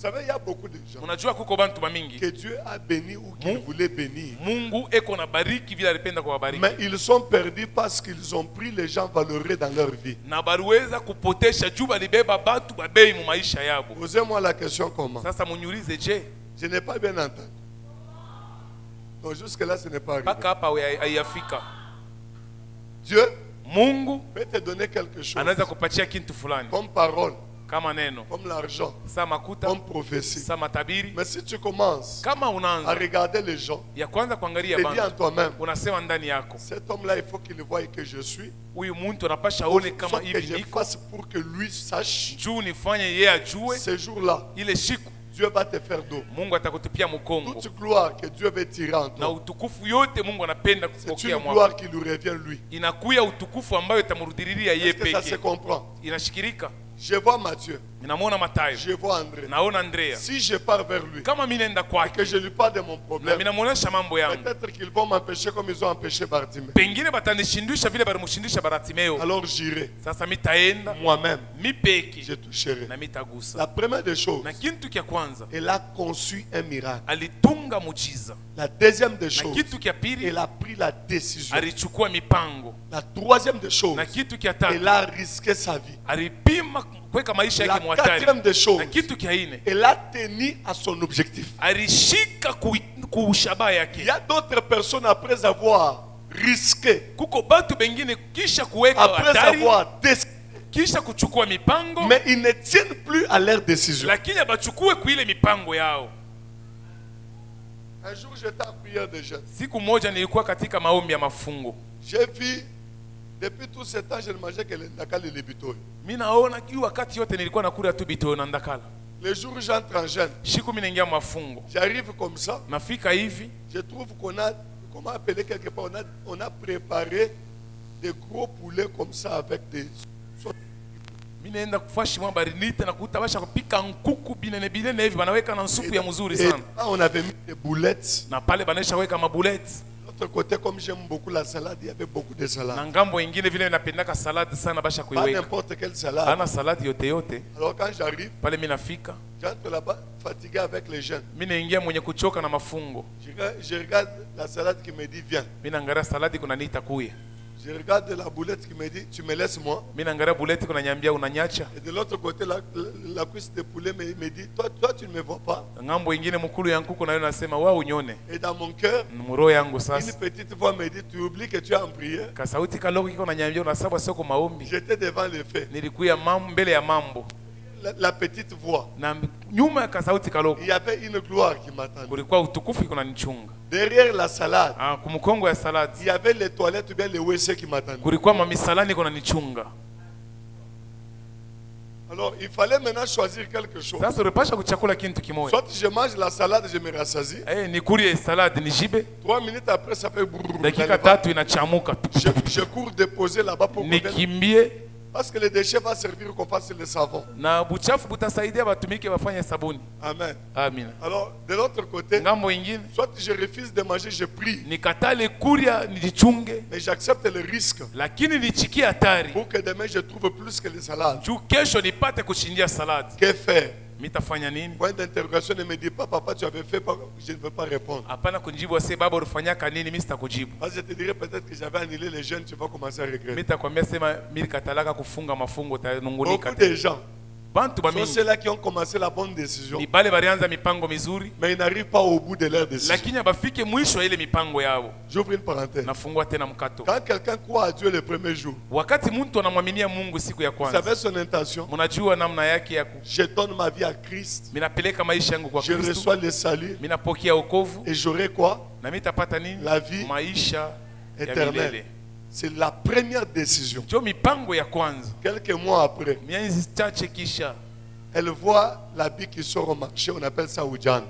Vous savez, il y a beaucoup de gens Unajua kuko bantu bamingi que Dieu a béni ou qu'il voulait bénir. Mungu eko na bariki vile alipenda kuwabariki, Mais ils sont perdus parce qu'ils ont pris les gens valeureux dans leur vie. na baliweza kupotesha juu balibeba batu babei mu maisha yabo. Posez-moi la question comment? Sasa munyulize, je, Je n'ai pas bien entendu. Donc jusque-là, ce n'est pas arrivé. mpaka hapa haiyafika. Dieu Mungu peut te donner quelque chose anaweza kupatia kitu fulani comme parole, kama neno, comme l'argent, sa makuta, comme prophétie. sa matabiri. Mais si tu commences Kama à unaanza regarder les gens, ya kwanza kuangalia te dis en bantu, toi-même, unasema ndani yako, cet homme-là, il faut qu'il voie que je suis. huyu muntu anapasha Il aone faut kama que hivi je niko fasse pour que lui sache. juu nifanye yeye ajue. Ce jour-là, Ile siku Dieu va te faire d'eau. Mungu atakutupia mkongo Toute gloire que Dieu veut tirer en na toi, utukufu yote Mungu anapenda c'est kupokea une mwako, gloire qui lui revient lui. inakuya utukufu ambayo itamrudililia yeye Est-ce que ça se peke. comprend? Inashikirika. Je vois Matthieu, Ninamwona Matayo, je vois André. naona Andrea. Si je pars vers lui Kama mimi naenda et kwake que je lui parle de mon na problème, mimi namuonesha mambo yangu, peut-être qu'ils vont m'empêcher comme ils ont empêché Bartimée. pengine batanishindisha vile balimshindisha Baratimeo. Alors j'irai Sasa mitaenda moi-même, mi peke je toucherai. na mitagusa. La première des choses, Na kitu kya kwanza elle a conçu un miracle. alitunga mujiza, La deuxième des na choses, kitu kya pili elle a pris la décision. alichukua mipango, La troisième des choses, na kitu kya elle tatu a risqué sa vie. alipima kuweka maisha La yake mwatari. quatrième des choses, Na kitu kia ine, elle a tenu à son objectif. alishika kushaba Il yake. y a d'autres personnes après avoir risqué, Kuko batu bengine kisha kuweka après hatari, avoir décidé, kisha kuchukua mipango, mais ils ne tiennent plus à leur décision. lakini abachukue kuile mipango yao. Un jour, j'étais en prière de jeûne. Siku moja nilikuwa katika maombi ya mafungo. J'ai vu, depuis tout ce temps, je ne mangeais que le ndakala et les bitoy. Mimi naona hii wakati yote nilikuwa nakula tu bitoyo na ndakala. Le jour où j'entre en jeûne, Siku mimi naingia mafungo. j'arrive comme ça, Nafika hivi, je trouve qu'on a, comment appeler quelque part, on a préparé des gros poulets comme ça avec des... mimi naenda kufashi mwa barinite na kuta basha kupika nkuku binene binene hivi banaweka na nsupu ya mzuri Et sana. là, on avait mis des boulettes. Na pale banesha weka mabuleti. De l'autre côté, comme j'aime beaucoup la salade, il y avait beaucoup de Na salade. ngambo ingine vile napendaka salade sana basha Pas kuiweka. n'importe quelle salade. Ana salade yote yote. Alors quand j'arrive, Pale mimi nafika, j'entre là-bas fatigué avec les jeunes. mimi naingia mwenye kuchoka na mafungo. Je regarde la salade qui me dit viens. Mimi naangalia saladi kuna niita kuya. Je regarde la boulette qui me dit tu me laisses moi. Mimi naangalia buleti kuna nyambia unanyacha. Et de l'autre côté, la cuisse de poulet me dit toi tu ne me vois pas. Ngambo ingine mkulu ya nkuku na yeye nasema wewe unyone. Et dans mon cœur, Muro yangu une sasa. petite voix me dit tu oublies que tu es en prière. Ka sauti kaloko kiko na nyambia unasaba soko maombi. J'étais devant les faits. Nilikuya mambo mbele ya mambo. La petite voix. Na nyuma ya ka sauti kaloko Il y avait une gloire qui m'attendait. kulikuwa utukufu iko nichunga. Derrière la salade, Kumkongo ya saladi il y avait les toilettes ou bien les WC qui m'attendaient. kulikuwa mamisalani iko nichunga. Alors il fallait maintenant choisir quelque chose. Sasa unapasha kuchakula kitu kimoja. Soit je mange la salade, je me rassasie. Nikulie saladi nijibe. 3 minutes après, ça fait brrr. Dakika tatu inachamuka. Je cours déposer là-bas pour qu'on vienne. Nikimbie Parce que le déchet va servir qu'on fasse le savon. na buchafu butasaidia batumike wafanye sabuni. Amen. Amina. Alors, de l'autre côté, Ngambo ingine soit je refuse de manger, je prie. nikatale kuria nijichunge, Mais j'accepte le risque lakini nichikie hatari. pour que demain je trouve plus que les salades. Juu kesho nipate kushindia saladi. Que faire? Mitafanya nini? Point d'interrogation, ne me dis pas, papa, tu avais fait, je ne veux pas répondre. Hapana kunjibu ase baba ulifanyaka nini, mimi sitakujibu. Parce que je te dirais peut-être que j'avais annulé les jeunes, tu vas commencer à regretter. Mitakwambia sema mimi katalaka kufunga mafungo tanungunika. Beaucoup de gens Bantu sont bamingi ceux-là qui ont commencé la bonne décision, ni bale balianza mipango mizuri, mais ils n'arrivent pas au bout de leur décision. lakini abafike mwisho wa ile mipango yao. J'ouvre une parenthèse. Nafungua tena mkato. Quand quelqu'un croit à Dieu le premier jour, Wakati mtu anamwaminia Mungu siku ya vous kwanza, savez son intention, mnajua namna yake ya je donne ma vie à Christ, minapeleka maisha yangu kwa je Kristo, reçois le salut minapokea wokovu et j'aurai quoi? na mitapata nini? La vie Maisha ya éternelle. milele. C'est la première décision. Ndio mipango ya kwanza. Quelques mois après, Miezi chache kisha elle voit l'habit qui sort au marché, on appelle ça Oudjan.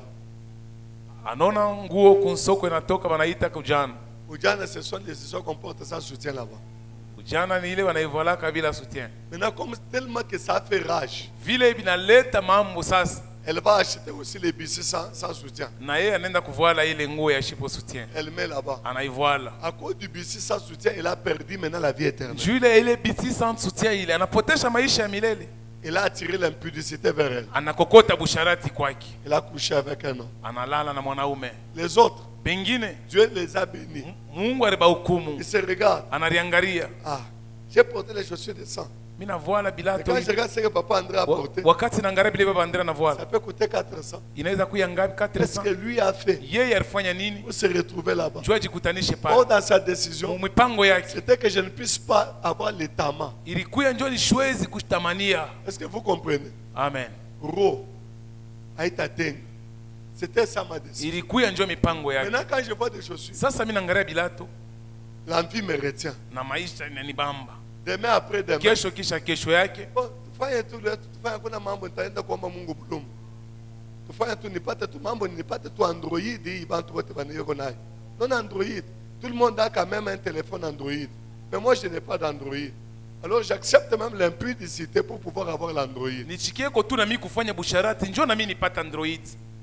anaona nguo kunsoko inatoka wanaita kujana. Oudjan, ce sont des histoires qu'on porte sans soutien là-bas. Ujana ni ile wanaivalaka bila soutien. Maintenant, comme tellement que ça fait rage, Vile binaleta mambo sasa, elle va acheter aussi les bicis sans soutien. na yeye anaenda kuvala ile nguo ya shipo soutien. Elle met là-bas. Anaivala. À cause du bici sans soutien, elle a perdu maintenant la vie éternelle. Juu ile biti sans soutien ile anapotesha maisha ya milele. Elle a attiré l'impudicité vers elle. Anakokota busharati kwake. Elle a couché avec un homme. Analala na mwanaume. Les autres, Pengine Dieu les a bénis. Mungu alibahukumu. Ils se regardent. Analiangalia. Ah, j'ai porté les chaussures de sang. Mimi navala Et bilato. quand je regarde ce que papa André a porté, Wakati naangalia bile baba Andrea ça navala. peut coûter 400. Inaweza kuya ngapi? Qu'est-ce 400. que lui a fait Yeye alifanya nini? pour se retrouver là-bas? Jua jikutanishe Oh, pale. dans sa décision, Mipango yake c'était que je ne puisse pas avoir le tamas. ilikuya njoo nishwezi kutamania. Est-ce que vous comprenez? Amen. Ro, Aïtaten. C'était ça ma décision. Ilikuya njoo mipango yake. Maintenant, quand je vois des chaussures, Sasa mimi naangalia bilato l'envie me retient. na maisha inanibamba. Demain après demain. Kesho kisha kesho yake Oh, tufanye kuna mambo nitaenda kuomba Mungu bulumu. Tufanye tu nipate tu mambo nipate tu Android hii bantu wote banayoko nayo. Non Android. Tout le monde a quand même un téléphone Android. Mais moi je n'ai pas d'Android. Alors j'accepte même l'impudicité pour pouvoir avoir l'Android. nichikie ko tu na mimi kufanya busharati njoo na mimi nipate Android.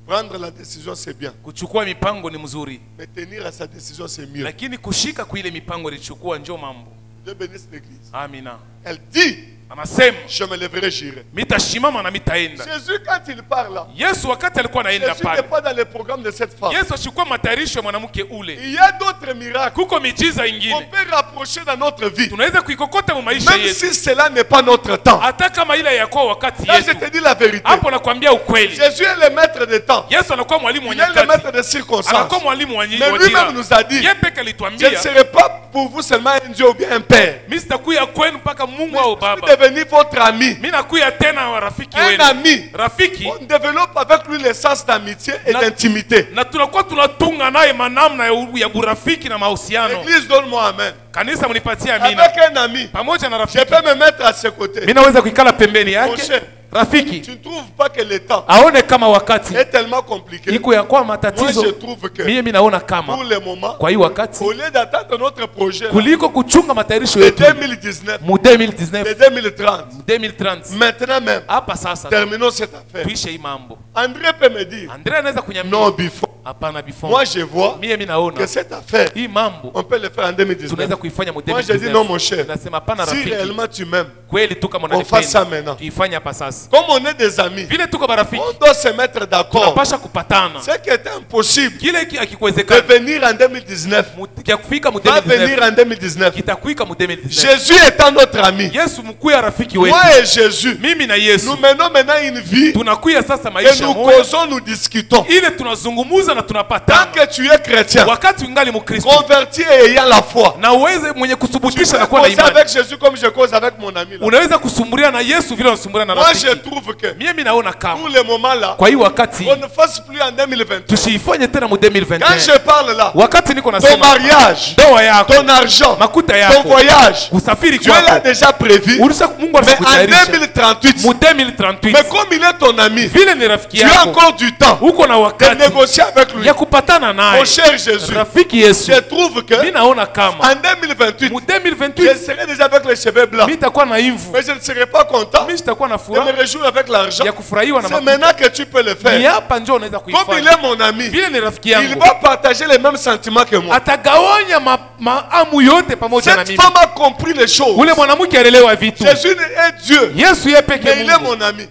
Prendre la décision c'est bien. Kuchukua mipango ni mzuri. Mais tenir à sa décision c'est mieux. Lakini kushika kwa ile mipango ilichukua njoo mambo. Dieu bénisse l'église. Amina. Elle dit Anasema je me lèverai, j'irai. mitashimama na mitaenda. Jésus, quand il parle là, Yesu wakati alikuwa anaenda Jésus n'est pale, pas dans le programme de cette femme. Yesu ashikuwa matayarisho ya mwanamke ule. Il y a d'autres miracles Kuko miujiza qu'on ingine peut rapprocher dans notre vie. tunaweza kuikokota mu maisha Même yetu, si cela n'est pas notre temps. hata kama ile yakuwa wakati Là, je yetu. te dis la vérité. Hapo nakwambia ukweli, Jésus est le maître des temps. Yesu anakuwa mwalimu wa Il est le nyakati, maître des circonstances. anakuwa mwalimu wa Mais wa lui-même jira. nous a dit, Yeye peke je ne alituambia, serai pas pour vous seulement un Dieu ou bien un Père. mimi sitakuya kwenu mpaka Mungu Mais au je Baba, suis devenu votre ami. mimi nakuya tena wa rafiki Un wenu. ami. Rafiki On développe avec lui le sens d'amitié et Na- d'intimité. na tunakuwa tunatunga naye manamna ya burafiki na mahusiano. L'église, donne-moi amen. Kanisa mnipatie amina. Avec un ami, Pamoja na je rafiki, peux me mettre à ses côtés. mimi naweza kuikala pembeni Mon yake. cher, Rafiki tu ne trouves pas que le temps aone kama wakati est tellement compliqué? iko ya kwa Moi, matatizo, je trouve que mimi naona pour kama le moment, kwa hii wakati au lieu d'attendre notre projet là, kuliko kuchunga matayarisho de yetu 2019, mu de 2019 2030, 2030, maintenant même, hapa sasa terminons cette affaire. tuishe hii mambo. André peut me dire, Andrea anaweza non, kunyambia before. hapana, before Moi, je vois mimi naona que cette affaire, hii mambo on peut le faire en 2019. tunaweza kuifanya mu Moi, je dis non, mon 2019. cher. Nasema hapana Si rafiki, réellement tu m'aimes, kweli tu kama on fasse ça unanipenda maintenant. tuifanye hapa sasa. Comme on est des amis, Vile tuko barafiki on doit se mettre d'accord. tunapasha kupatana. Ce qui est impossible Kile de akiwezekana venir en 2019 ya kufika mu va venir 2019 en 2019. kitakuika mu 2019. Jésus étant notre ami, Yesu mkuya rafiki wetu, moi et Jésus, mimi na Yesu nous menons maintenant une vie tunakuya sasa et maisha nous moja, causons, nous discutons. ile tunazungumuza na Tant tunapatana. que tu es chrétien, Wakati ungali Mkristo converti et ayant la foi, na uweze mwenye tu kuthubutisha peux na kuwa na causer imani, avec Jésus comme je cause avec mon ami là. unaweza kusumbulia na Yesu vile unasumbulia na Moi, je rafiki. trouve que Mimi naona pour kama le moment là, kwa hii wakati on ne fasse plus en 2020. tusiifanye tena mu Quand 2021. je parle là, Wakati niko ton nasema mariage, ndoa yako, ton argent, makuta ton yako, voyage, kusafiri Dieu l'a kwako, déjà prévu. ulisha Mungu Mais en alishakutayarisha 2038, mu 2038. mais comme il est ton ami, Vile ni rafiki tu as yako, encore du temps uko na de wakati négocier avec lui. ya kupatana Mon naye. cher Jésus, Rafiki Yesu, je trouve que mimi naona kama en 2028, mu je 2028 serai déjà avec les cheveux blancs. mimi nitakuwa na imvu, Mais je ne serai pas content mimi sitakuwa na de me furaha réjouir avec l'argent. ya kufurahiwa na C'est makuta. maintenant que tu peux le Ni faire. hapa njoo unaweza Comme il kuifanya. est mon ami, Vile ni rafiki il yangu, va partager les mêmes sentiments que moi. atagawanya maamu yote pamoja na Cette mimi. femme a compris les choses. Ule mwanamke alielewa vitu. Jésus est Dieu, Yesu yeye peke mais il est Mungu. mon ami.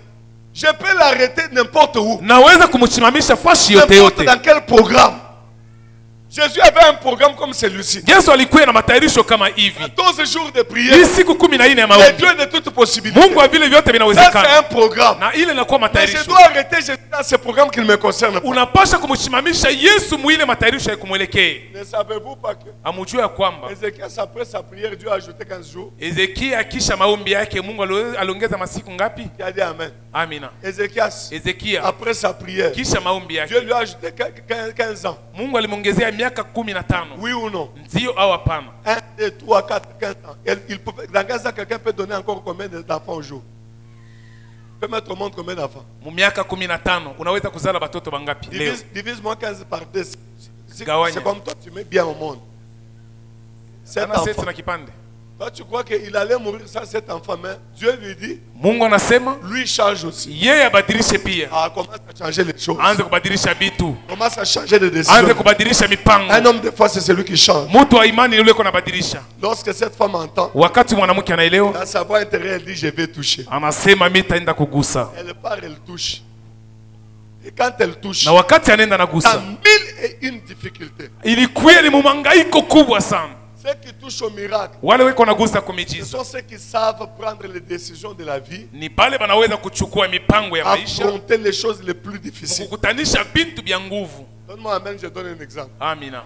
Je peux l'arrêter n'importe où, Naweza kumsimamisha fashi yote n'importe yote. dans quel programme. Jésus avait un programme comme celui-ci. Yesu alikuwa na matayarisho kama hivi. 12 jours de Hii prière. siku 14 ya Le maombi. Dieu de toutes possibilités. Mungu wa vile vyote Ça, c'est vinawezekana. un programme. Na ile inakuwa Mais je matayarisho. dois arrêter Jésus dans ce programme qui ne me concerne pas. Unapasha kumsimamisha Yesu mwile matayarisho ya kumwelekea. Ne savez-vous pas que Amujue ya kwamba Ézéchias, après sa prière, Dieu a ajouté 15 jours. Ezekia kisha maombi yake Mungu aliongeza masiku ngapi? Il a dit Amen. Amina. Ézéchias, Ezekia après sa prière, kisha maombi Dieu yake lui a ajouté 15 ans. Mungu alimwongezea miaka 15. Oui ou non? Ndio au hapana? 1, 2, 3, 4, 15 ans. Dans 15 ans, quelqu'un peut donner encore combien d'enfants au jour? Peut mettre au monde combien d'enfants? Mu miaka 15 unaweza kuzala batoto bangapi leo? Divise-moi 15 par 2. Gawanya. C'est comme toi, tu mets bien au monde. 7 Ana seti enfants. na kipande. Toi, tu crois qu'il allait mourir sans 7 enfants, mais Dieu lui dit, Mungu anasema lui il change aussi. yeye abadilishe pia. Ah, commence à changer les choses. Aanze kubadilisha vitu. Commence à changer de Aanze décision. kubadilisha mipango. Un homme de foi, c'est celui qui change. Mtu wa imani yule kuna badilisha. Lorsque cette femme entend, Wakati mwanamke anaelewa, dans sa voix intérieure, elle dit, je vais toucher. anasema mimi nitaenda kugusa. Elle part, elle touche. Et quand elle touche, Na wakati anaenda dans nagusa, 1001 difficultés, ilikuwa ni mumangaiko kubwa sana. ceux qui touchent au miracle, Wale weko nagusa kwa ce miujiza sont ceux qui savent prendre les décisions de la vie, ni pale banaweza kuchukua mipango ya maisha, affronter les choses les plus difficiles. kukutanisha bintu vya nguvu. Donne-moi amen, je donne un exemple. Amina.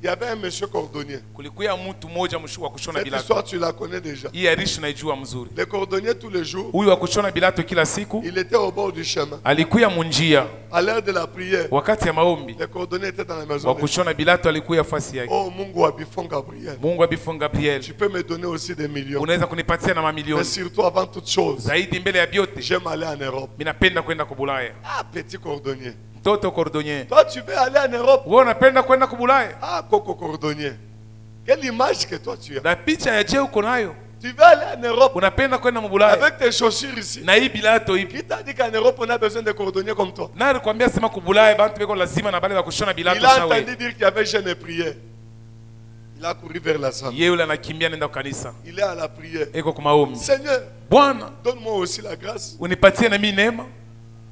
Il y avait un monsieur cordonnier. Kulikuwa mtu mmoja wa kushona Cette bilato. histoire, tu la connais déjà. Hii hadithi naijua mzuri. Le cordonnier, tous les jours, Huyu wa kushona bilato kila siku il était au bord du chemin. alikuwa munjia À l'heure de la prière, wakati ya maombi. le cordonnier était dans la maison. Wa de- kushona bilato alikuwa fasi yake. Oh, Mungu Abifon Gabriel. Mungu abifunga Gabriel. Tu peux me donner aussi des millions. Unaweza kunipatia na Mais mamilioni. surtout, avant toute chose, Zaidi mbele ya vyote, j'aime aller en Europe. mimi napenda kwenda kubulaya. Ah, petit cordonnier. Mtoto cordonnier. Toi, tu veux aller en Europe. Wewe unapenda kwenda kubulaya? Ah, Coco cordonnier. Quelle image que toi tu as. Na picha ya je uko nayo? Tu veux aller en Europe Unapenda kwenda mbulaya? avec tes chaussures ici. Na hii bilato hivi. Qui t'a dit qu'en Europe, on a besoin de cordonniers comme toi? Na alikwambia sema kubulaya bantu beko lazima na bale wa kushona bilato Il a sawa. entendu dire qu'il y avait jeûne et prière. Il a couru vers la salle. Yeye yule anakimbia nenda kanisa. Il est à la prière. Eko kwa maombi. Seigneur, Bwana donne-moi aussi la grâce. unipatie na mimi neema.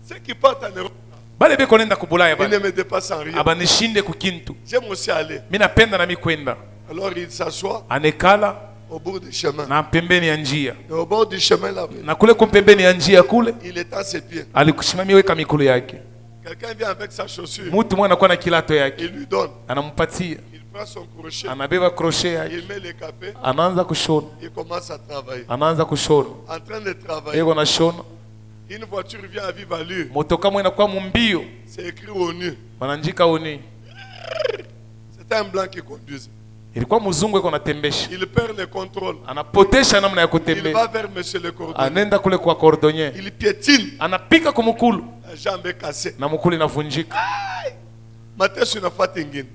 Ceux qui partent en Europe, Bale beko nenda kubulaya ils ne bale. me dépassent en rien. Abanishinde kukintu. J'aime aussi aller. Mimi napenda na mimi kwenda. Alors il s'assoit Anekala au bout du chemin. na pembeni ya njia. Et au bord du chemin là, Na kule pembeni ya njia kule il étend ses pieds. alikushimamia weka mikulu yake. Quelqu'un vient avec sa chaussure. Mtu mwana anakuwa na kilato yake. Il lui donne. Anampatia. Il prend son crochet. Anabeba crochet yake. Il met les capets. Anaanza kushona. Il commence à travailler. Anaanza kushona. En train de travailler. Yego na shona. Une voiture vient à vive allure. Motoka mwana kwa mumbio. C'est écrit au nu. Wananjika oni. C'était un blanc qui conduisait. Ilikuwa mzungu yuko anatembesha. Il perd le contrôle. Anapotesha namna ya Il kutembea. va vers monsieur le cordonnier. Anenda kule kwa cordonnier. Il piétine. Anapika kumukulu La jambe est cassée. na mukulu inavunjika. Mateso inafuata ingine.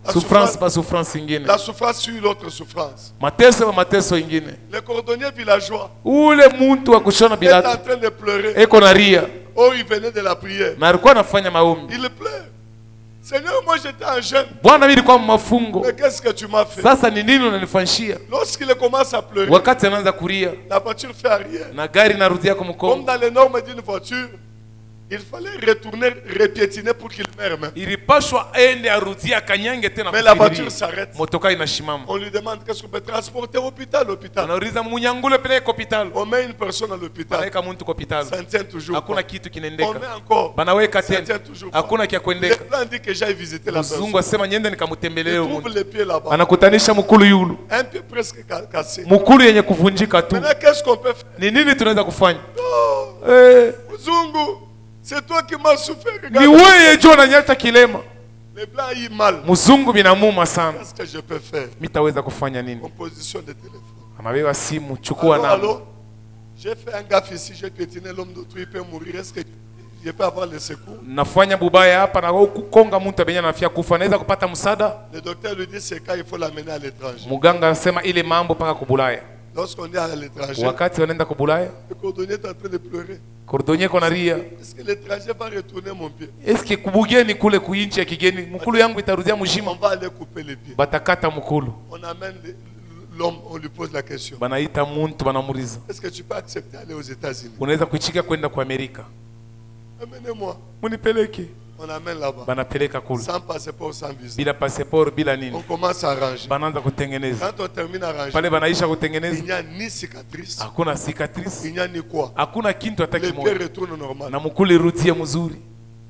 Souffrance ingine. La souffrance suit l'autre souffrance. Mateso ingine. Le cordonnier villageois Ule muntu wa kushona est en bilatu train de pleurer. eko na ria Oh, il venait de la prière. na alikuwa anafanya maombi. Il pleure. Seigneur, moi j'étais en jeûne. Bwana, mimi nilikuwa mafungo. Mais qu'est-ce que tu m'as fait? Sasa ni nini unanifanyia? Lorsqu'il commence à pleurer, Wakati anaanza kulia la voiture fait arrière. na gari narudia kwa Comme mkongo. dans les normes d'une voiture, il fallait retourner, repiétiner pour qu'il meure. Ilipashwa ende arudia akanyange tena. Mais la voiture s'arrête. Motoka inashimama. On lui demande qu'est-ce qu'on peut transporter au hôpital. Anauliza munyangule peleke hospitali. On met une personne à l'hôpital. Banaweka muntu kwa hospitali. Ça ne tient toujours pas. Hakuna kitu On kinaendeka. met encore. Banaweka Ça ne tena. tient toujours pas. Hakuna kia Le kuendeka. plan dit que j'aille visiter la personne. Mzungu asema nyende Il nikamutembelee trouve muntu. les pieds là-bas. Anakutanisha mukulu yulu. Un pied presque cassé. Mukulu yenye kuvunjika tu. Maintenant, qu'est-ce qu'on peut faire? Ni nini tunaweza kufanya? Oh, Mzungu, c'est toi qui m'as souffert. Ni wewe ndio unanyata kilema. Les blancs y mal. Mzungu binamuma sana. Qu'est-ce que je peux faire? Mitaweza kufanya nini? Composition de téléphone. Amabeba simu, chukua Allô, namba. allô? J'ai fait un gaffe ici, j'ai piétiné l'homme d'autrui, il peut mourir. Est-ce que je peux avoir le secours? Nafanya bubaya hapa na kukonga mtu abenya anafia kufa. Naweza kupata msaada? Le docteur lui dit c'est quand il faut l'amener à l'étranger. Muganga anasema ile mambo paka kubulaya. Lorsqu'on est à l'étranger, Wakati wanaenda kubulaya, le cordonnier est en train de pleurer. cordonnier kona ria. Est-ce que l'étranger va retourner mon pied? Eske kubugeni kule kuinchi ya kigeni, mkulu yangu itarudia On mjima. va aller couper les pieds. Batakata mkulu. On amène l'homme, on lui pose la question. Banaita muntu banamuliza. Est-ce que tu peux accepter d'aller aux États-Unis? Unaweza kuichika kwenda kwa Amerika? Amenez-moi. Munipeleke. On amène là-bas. Banapeleka kule. Sans passeport, sans visa. Bila passeport, bila On nini. commence à arranger. Banaanza kutengeneza. Quand on termine à arranger, Pale banaisha il kutengeneza. n'y a ni cicatrice, Hakuna cicatrice. il n'y a ni quoi. Hakuna kintu hata Les pieds kimoja. retournent normal. Na mkulu irudie mzuri.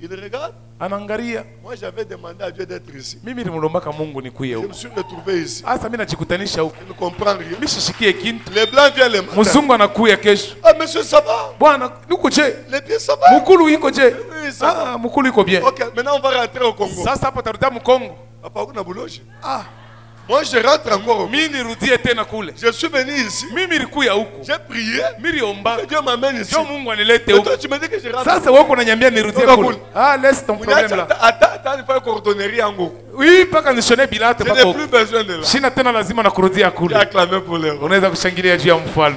Il regarde. Anaangalia. Moi, j'avais demandé à Dieu d'être ici. Mimi nilimlombaka Mungu nikuye Je huko. me suis retrouvé ici. Sasa mimi najikutanisha huko. Je ne comprends rien. Mimi sishikie kintu. Les blancs viennent le matin. Mzungu anakuya kesho. Ah, monsieur, ça va? Bwana, uko je? Les pieds, ça va? Mkulu iko je? Oui, ça va. Ah, mkulu iko bien. Ok, maintenant on va rentrer au Congo. Sasa hapo tarudia Mkongo. Papa, on a boulot. Ah, Moi, je rentre encore au Congo. mimi nirudie tena kule. Je suis venu ici. Mimi nilikuya huko. J'ai prié. Mimi niomba. Que Dieu m'amène ici. Ndio Mungu anilete Mais huko. toi, tu me dis que je rentre. Sasa wewe unaniambia nirudie Toka kule. kule. Ah, laisse ton problème là. Attends, il faut cordonnerie en Congo. Oui, paka nishone bilate Je paka n'ai huko. plus besoin de là. Sina tena lazima na kurudia J'ai kule. acclamé pour les rois. Unaweza kushangilia juu ya mfalme.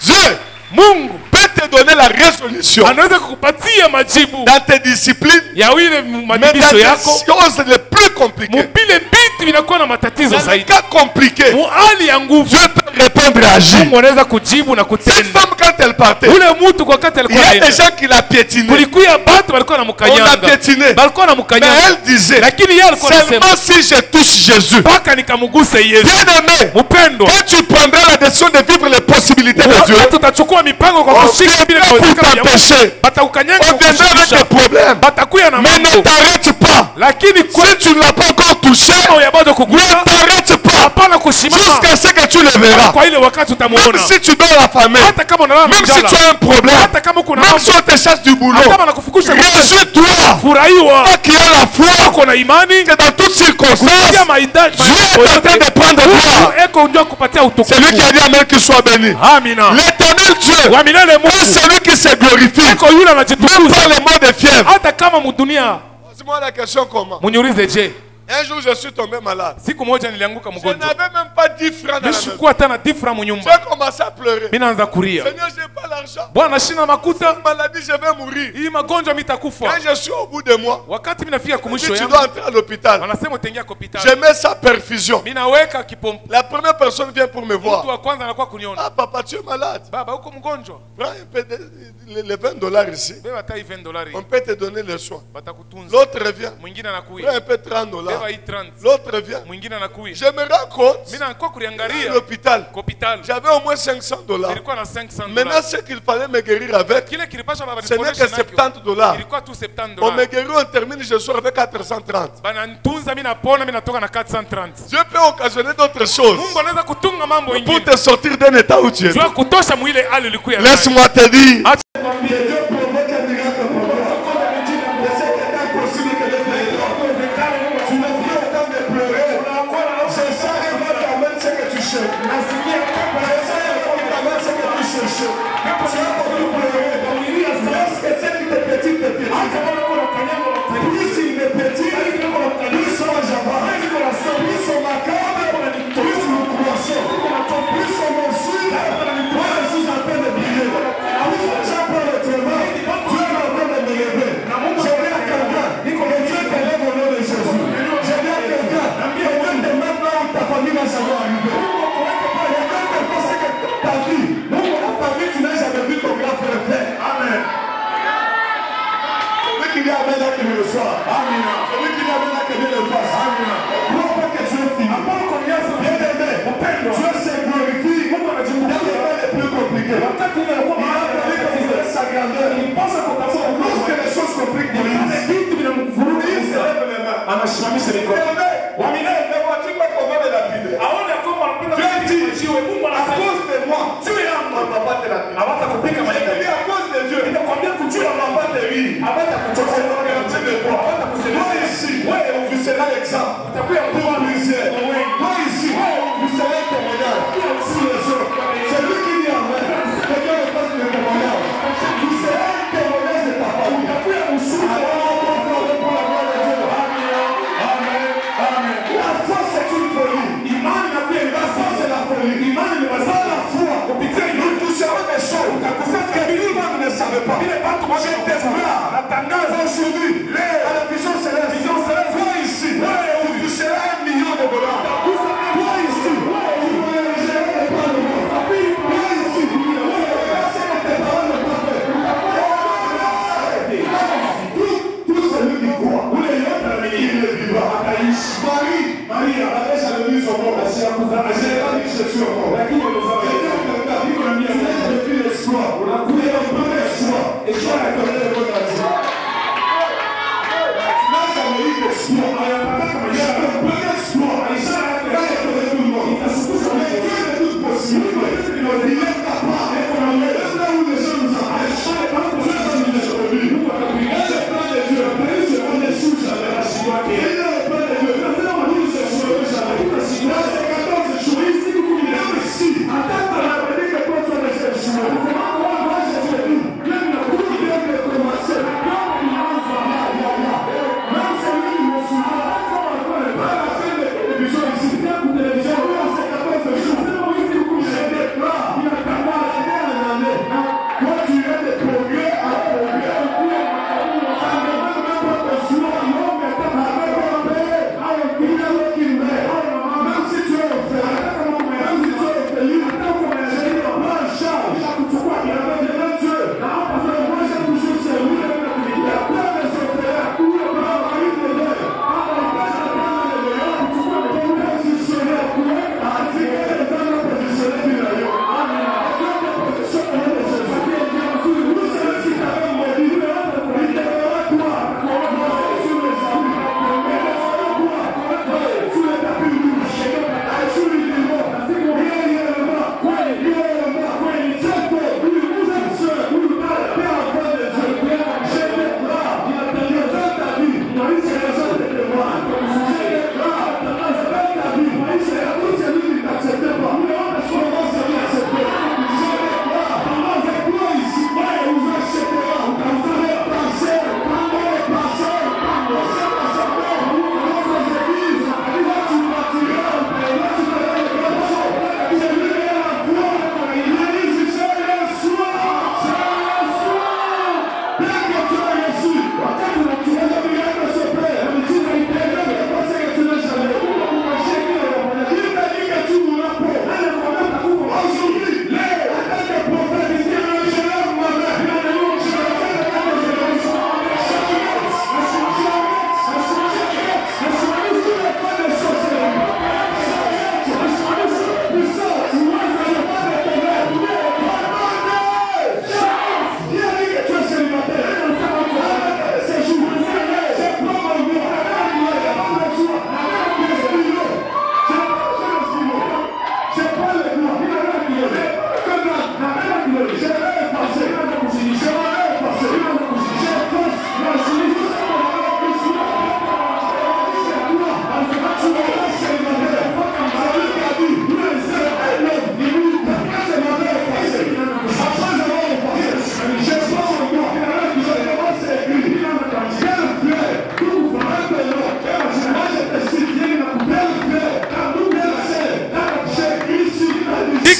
Dieu Mungu peut te donner la résolution anaweza kukupatia majibu dans tes disciplines, ya ile mais dans madibisho les yako. choses les plus compliquées. Mubile vitu vinakuwa na matatizo Dans les zaidi. cas compliqués, Mu hali ya nguvu Dieu peut répondre et agir. Mungu anaweza kujibu na Cette kutenda. femme, quand elle partait, Ule mtu kwa wakati il y alikuwa a des anaenda. gens qui l'a piétiné. Kulikuwa batu walikuwa na On l'a mkanyanga. piétiné. Balikuwa na Mais mkanyanga. elle disait, Lakini yeye alikuwa anasema seulement si je touche Jésus. paka nikamguse Yesu. Bien-aimé, Mpendwa, quand tu prendras la décision de vivre les possibilités de Dieu, wakati utachukua mipango kwa on kushika bila viendra pour kuwezekana ya Mungu, t'empêcher. batakukanyanga On viendra avec des problèmes. batakuya na Mais ne mambo. t'arrête pas. Lakini kwa Si tu ne l'as pas encore touché, ya bado kugusa ne t'arrête pas. hapana kusimama Jusqu'à ce que tu le verras. kwa ile wakati Même utamuona. si tu dors affamé, Hata kama unalala même si njala, tu as un problème, hata kama kuna même mambo, si on te chasse du boulot, hata kama nakufukusha réjouis-toi. furahiwa Toi qui as la foi, uko na imani que dans toutes circonstances, kupitia mahitaji Dieu est en train de prendre gloire. eko ndio kupatia utukufu. Celui qui a dit Amen, qu'il soit béni. Amina. L'éternel Dieu, Wa milele quand Mungu celui qui se glorifie, eko yule même anajitukuza par les mots de fièvre. hata kama mudunia. Pose-moi la question comment? Muniulize je, Un jour, je suis tombé malade. Siku moja nilianguka Je mgonjwa. n'avais même pas 10 francs dans la maison. Nilikuwa hata na 10 francs munyumba. J'ai commencé à pleurer. Mimi naanza kulia. Seigneur, j'ai pas l'argent. Bwana shina makuta. Maladie, je vais mourir. Hii magonjwa mitakufa. Quand je suis au bout de moi, Wakati mimi nafika kumwisho tu yangu. dois entrer à l'hôpital. Wanasema utaingia hospitali. Je mets sa perfusion. Mimi naweka kipompo. La première personne vient pour me Mtu voir. wa kwanza anakuwa kuniona. Ah, papa, tu es malade. Baba uko mgonjwa. Prends un peu les $20 ici. Beba hata $20. On peut te donner les soins. Batakutunza. L'autre revient. Mwingine anakuja. Prends un peu $30. Beba hii 30. L'autre revient. Mwingine anakuja. Je me rends compte. Mimi nakuwa À kuliangalia l'hôpital. hospitali. J'avais au moins $500. Nilikuwa na $500. Maintenant, ce qu'il fallait me guérir avec, Kile kilipasha baba ce n'est que $70. ilikuwa tu $70. On me guérit, on termine, je sors avec 430. Bana nitunza mimi napona mimi natoka na 430. Dieu peut occasionner d'autres choses Mungu anaweza kutunga mambo pour mengine. te sortir d'un état où tu es. Jua kutosha mwile hali ulikuwa. Laisse-moi te dire. Acha Que Dieu provoque un miracle pour toi. Et c'est que c'est impossible que le pleurer. Tu ne peux pas me pleurer. C'est ça qui va t'amener ce que tu cherches. C'est ça qui va t'amener ce que tu cherches. Tu as beaucoup pleuré. Lorsque c'est une petite plus il est petit, plus son jambon, plus son macabre, plus son croissant, plus son morceau, moi je suis en train de briller. J'apprends le témoin, Dieu est en train de me lever. Je dis à quelqu'un, que Dieu te lève au nom de Jésus. Je dis à quelqu'un, que Dieu te mette là où ta famille va savoir arriver. Et quand tu penses que ta vie, ta vie, tu n'as jamais vu ton grand frère faire. Amen. Celui qui vient à là qui me reçoit. Amen. Celui qui vient à là qui me le fasse. Amen. Crois pas que tu es fini. Bien aimé, Dieu se glorifie dans les moments les plus compliqués. Il a fallu que tu fasses sa grandeur. Lorsque les choses compliquent, il se lève les mains. Bien-aimé, ne vois-tu pas qu'on va me lapider? Dieu dit, à cause de moi, on ne va pas te lapider. À cause de Dieu, on ne va pas te rire. Toi ici, tu seras l'exemple. Pour misère. Toi ici, tu seras un témoignage. C'est lui qui dit Amen. Que Dieu me fasse le témoignage. Tu seras un témoignage de ta famille. Alors, pour la gloire de Dieu. Amen. Amen. La foi, c'est une folie. La foi, c'est la folie. Sans la foi, nous toucherons des choses que lui-même ne savait pas. Je te vois. Aujourd'hui,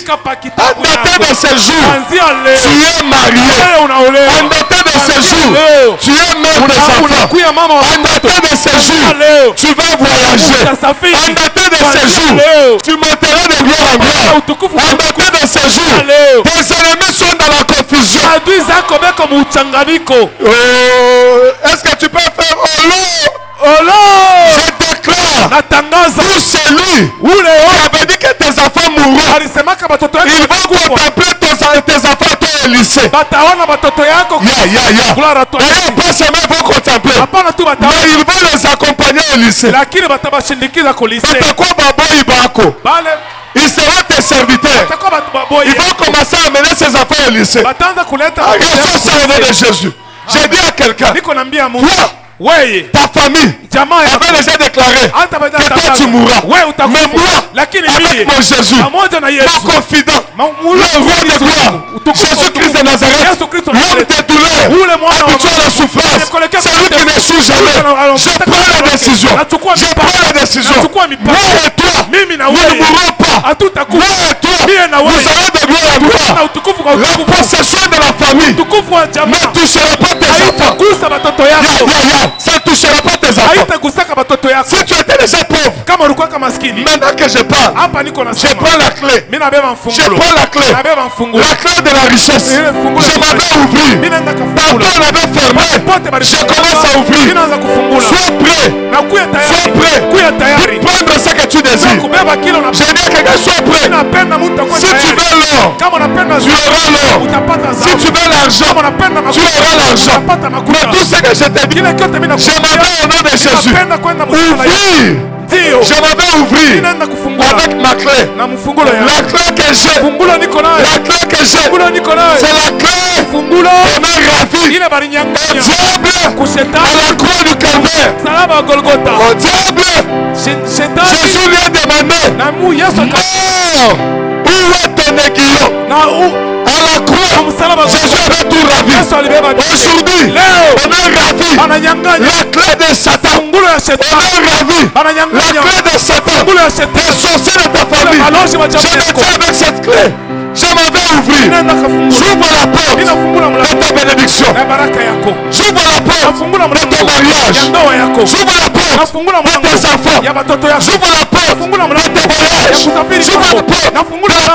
En datant de ce jour, tu es marié. En datant de ce jour, tu es mère des enfants. En datant de ce jour, tu vas voyager. En datant de ce jour, tu monteras de gloire en gloire. En datant de ce jour, tes ennemis sont dans la confusion. Est-ce que tu peux faire je déclare pour celui qui avait dit que tes enfants mourront, ils vont contempler tes enfants au lycée. D'ailleurs, pas seulement ils vont contempler, mais ils vont les accompagner au lycée. Ils seront tes serviteurs. Ils vont commencer à amener ses enfants au lycée. Reçois ça au nom de Jésus. J'ai dit à quelqu'un, toi, ta famille avait déjà déclaré que toi tu mourras. Mais moi, avec mon Jésus, mon confident, le roi de gloire, Jésus-Christ de Nazareth, l'homme des douleurs, habitué à la souffrance, celui qui ne souffre jamais, je prends la décision. Je prends la décision. Moi et toi, nous ne mourrons pas. Moi et toi, nous allons de gloire en gloire. La possession de la famille ne touchera pas tes enfants. Ça ne touchera pas tes enfants. Si tu étais déjà pauvre, maintenant que je parle, je prends la clé. Je prends la clé. La clé de la richesse. Je m'en vais ouvrir. Tantôt on avait fermé. Je commence à ouvrir. Sois prêt. Sois prêt. Pour prendre ce que tu désires. Je dis à quelqu'un, sois prêt. Si tu veux l'or, tu auras l'or. Si tu veux l'argent, tu auras l'argent. Mais tout ce que je t'ai dit, je m'en vais au nom de Jésus. Ouvrir. Je m'en vais ouvrir avec ma clé. La clé que j'ai, la clé que j'ai, c'est la clé qu'on a ravi au diable à la croix du calvaire. Au diable, Jésus lui a demandé, mort, où est ton aiguillon? À la croix, Jésus avait tout ravi. Aujourd'hui, on a ravi la clé de Satan. On a ravi la clé de Satan. Les sorciers de ta famille. Je me tiens avec cette clé. Je m'en vais ouvrir. J'ouvre la porte de ta bénédiction. J'ouvre la porte de ton mariage. J'ouvre la porte de tes enfants. J'ouvre la porte de tes voyages. J'ouvre la porte de la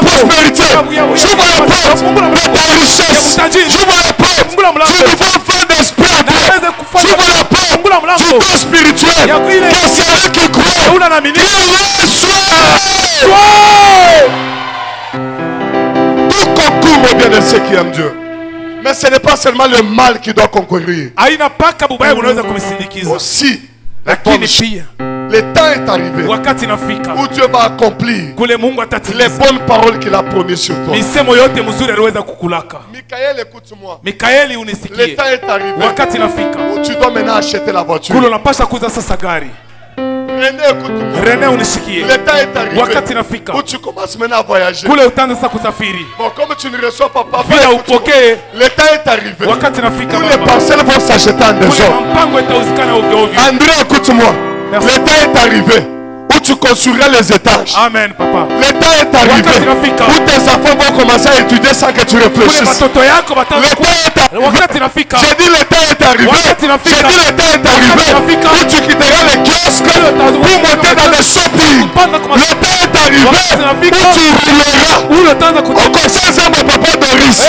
prospérité. J'ouvre la porte de ta richesse. J'ouvre la porte du nouveau vent d'esprit. J'ouvre la porte du corps spirituel. Que celui qui croit, qu'il soit. Tout concourt, mon bien de ceux qui aiment Dieu. Mais ce n'est pas seulement le mal qui doit concourir. Aussi, le temps est arrivé où Dieu va accomplir les bonnes paroles qu'il a promises sur toi. Michael, écoute-moi. Le temps est arrivé où tu dois maintenant acheter la voiture. René, écoute-moi. Le temps est arrivé où tu commences maintenant à voyager. Bon, comme tu ne reçois pas papa, le temps est arrivé où les parcelles vont s'acheter en désordre. André, écoute-moi. Le temps est arrivé où tu construiras les étages. Amen, papa. Le temps est arrivé où tes enfants vont commencer à étudier sans que tu réfléchisses. Le temps est arrivé. J'ai dit le temps est arrivé. J'ai dit le temps est arrivé où tu quitteras les kiosques pour monter dans les shopping. Le temps est arrivé où tu rouleras. Au conseil de mon papa Doris.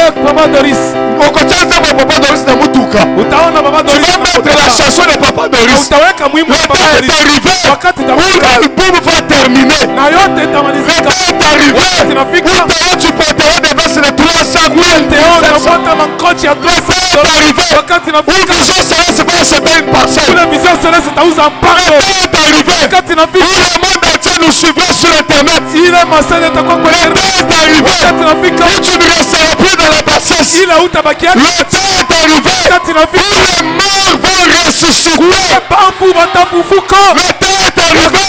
Au conseil de mon papa Doris de Mutuka. Tu vas mettre la chanson de papa Doris. Le temps est arrivé où l'album va terminer. Le temps est arrivé où tu porteras des vestes de 300 000. Le temps est arrivé où Vision Céleste va acheter une parcelle. Le temps est arrivé où le monde entier nous suivra sur internet. Le temps est arrivé où tu ne resteras plus dans la bassesse. Le temps est arrivé où les morts vont ressusciter. Le temps est arrivé où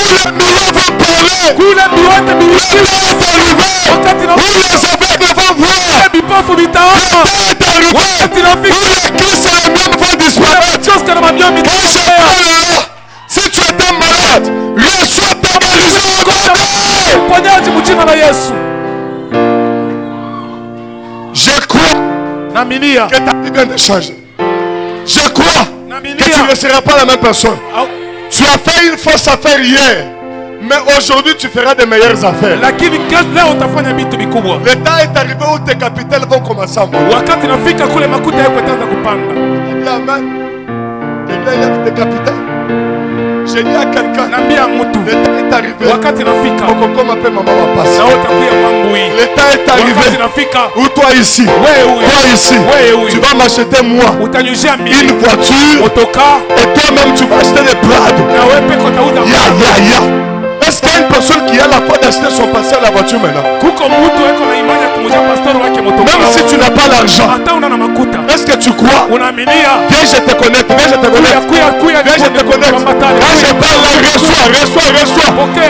les millions vont parler. Le temps est arrivé où les aveugles vont voir. Le temps est arrivé où les Christ et les mêmes vont disparaître. Si tu étais malade, reçois ta guérison. Naminia. que ta vie vient de changer. Je crois Naminia. que tu ne seras pas la même personne. Au- Tu as fait une fausse affaire hier, mais aujourd'hui tu feras de meilleures affaires. Lakini leo utafanya vitu vikubwa. Le temps est arrivé où tes capitales vont commencer à monter. Wakati nafika kule makuta yako yataanza kupanda. Dis Amen. Quelqu'un y a tes capitales. J'ai dit à quelqu'un, Naambia mtu le temps est arrivé. wakati nafika Kokoko m'appelle maman va passer. na utakuya kwangu hii. Le temps est Wakati arrivé nafika où toi ici, wewe toi ici, wewe tu vas m'acheter moi utanyushia une mimi voiture motoka et toi-même tu vas acheter des Prado. na wewe peke utauza. Ya. Est-ce qu'il y a une personne qui a la foi d'acheter son passé à la voiture maintenant? Kuko mtu eko na imani ya kumujia pastor wake motoka. Même si tu n'as pas l'argent, hata una na makuta. est-ce que tu crois? Unaaminia? Viens, je te connecte, viens, je te connecte. Kuya Viens, je te connecte. Quand je parle là, reçois.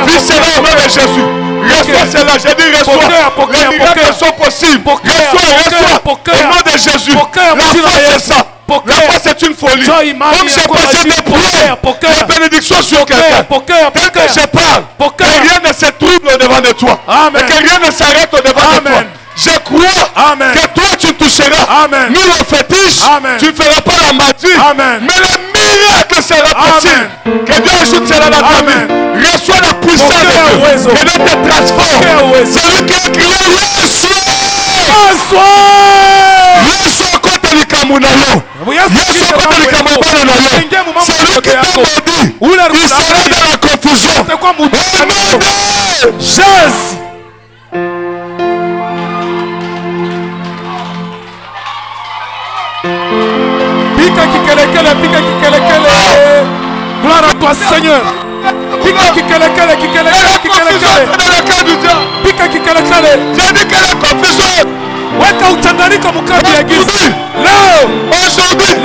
Vis cela au nom de Jésus. Reçois cela, j'ai dit reçois. Les miracles sont possibles. Reçois. Au nom de Jésus. La foi, c'est ça. La foi, c'est une folie. Comme je passais des prières, la bénédiction sur quelqu'un. Dès que je parle, que rien ne se trouble au-devant de toi. Amen. Et que rien ne s'arrête au-devant de toi. Amen. Je crois Amen. que toi tu toucheras. Amen. Ni le fétiche, Amen. tu ne feras pas la magie. Amen. Mais le miracle sera possible. Que Dieu ajoute cela dans ta Amen. vie. Reçois la puissance de Dieu. Que Dieu te transforme. Celui qui a crié Yesu kote likambo na yo. Yesu kote likambo bana na yo. Celui qui t'a maudit, il sera dans la confusion. Amen. Jésus. Pika kikelekele. Gloire à toi Seigneur. Pika kikelekele. Pika kikelekele. J'ai dit que la confusion. Weka uchanganyiko mkati ya giza. Leo, Aujourd'hui,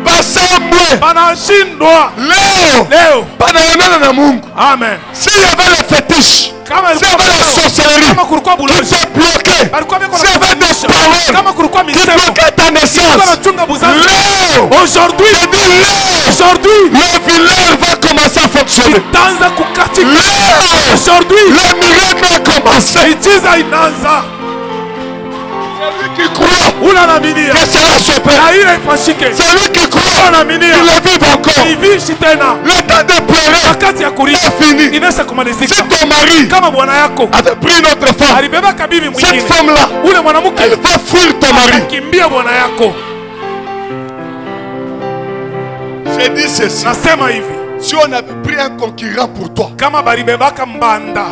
Basambwe, banashindwa. leo, banaonana na Mungu. Amen. S'il y avait le fétiche, Kama s'il y avait la sorcellerie, kama kulikuwa qui bulozi. te bloquait, Balikuwa biko s'il y avait des kama paroles kulikuwa qui misemo. bloquaient ta Kulikuwa naissance, nachunga buzazi. leo, Aujourd'hui, je dis leo, aujourd'hui, le village va commencer à fonctionner. itaanza kukatika. Leo, Aujourd'hui, le miracle a commencé. miujiza inaanza. Celui qui croit Unanaaminia que cela se peut, na ile ifashike. celui qui croit Unanaaminia qu'il le vive encore. ivishi tena. Le temps de pleurer Wakati ya kulia est fini. inaweza kumalizika. Si ton mari Kama bwana yako avait pris une autre femme, alibeba kabibi cette mwingine, femme-là, ule mwanamke elle va fuir ton mari. akimbia bwana yako. J'ai dit ceci. Nasema hivi, Si on avait pris un concurrent pour toi, kama balibebaka mbanda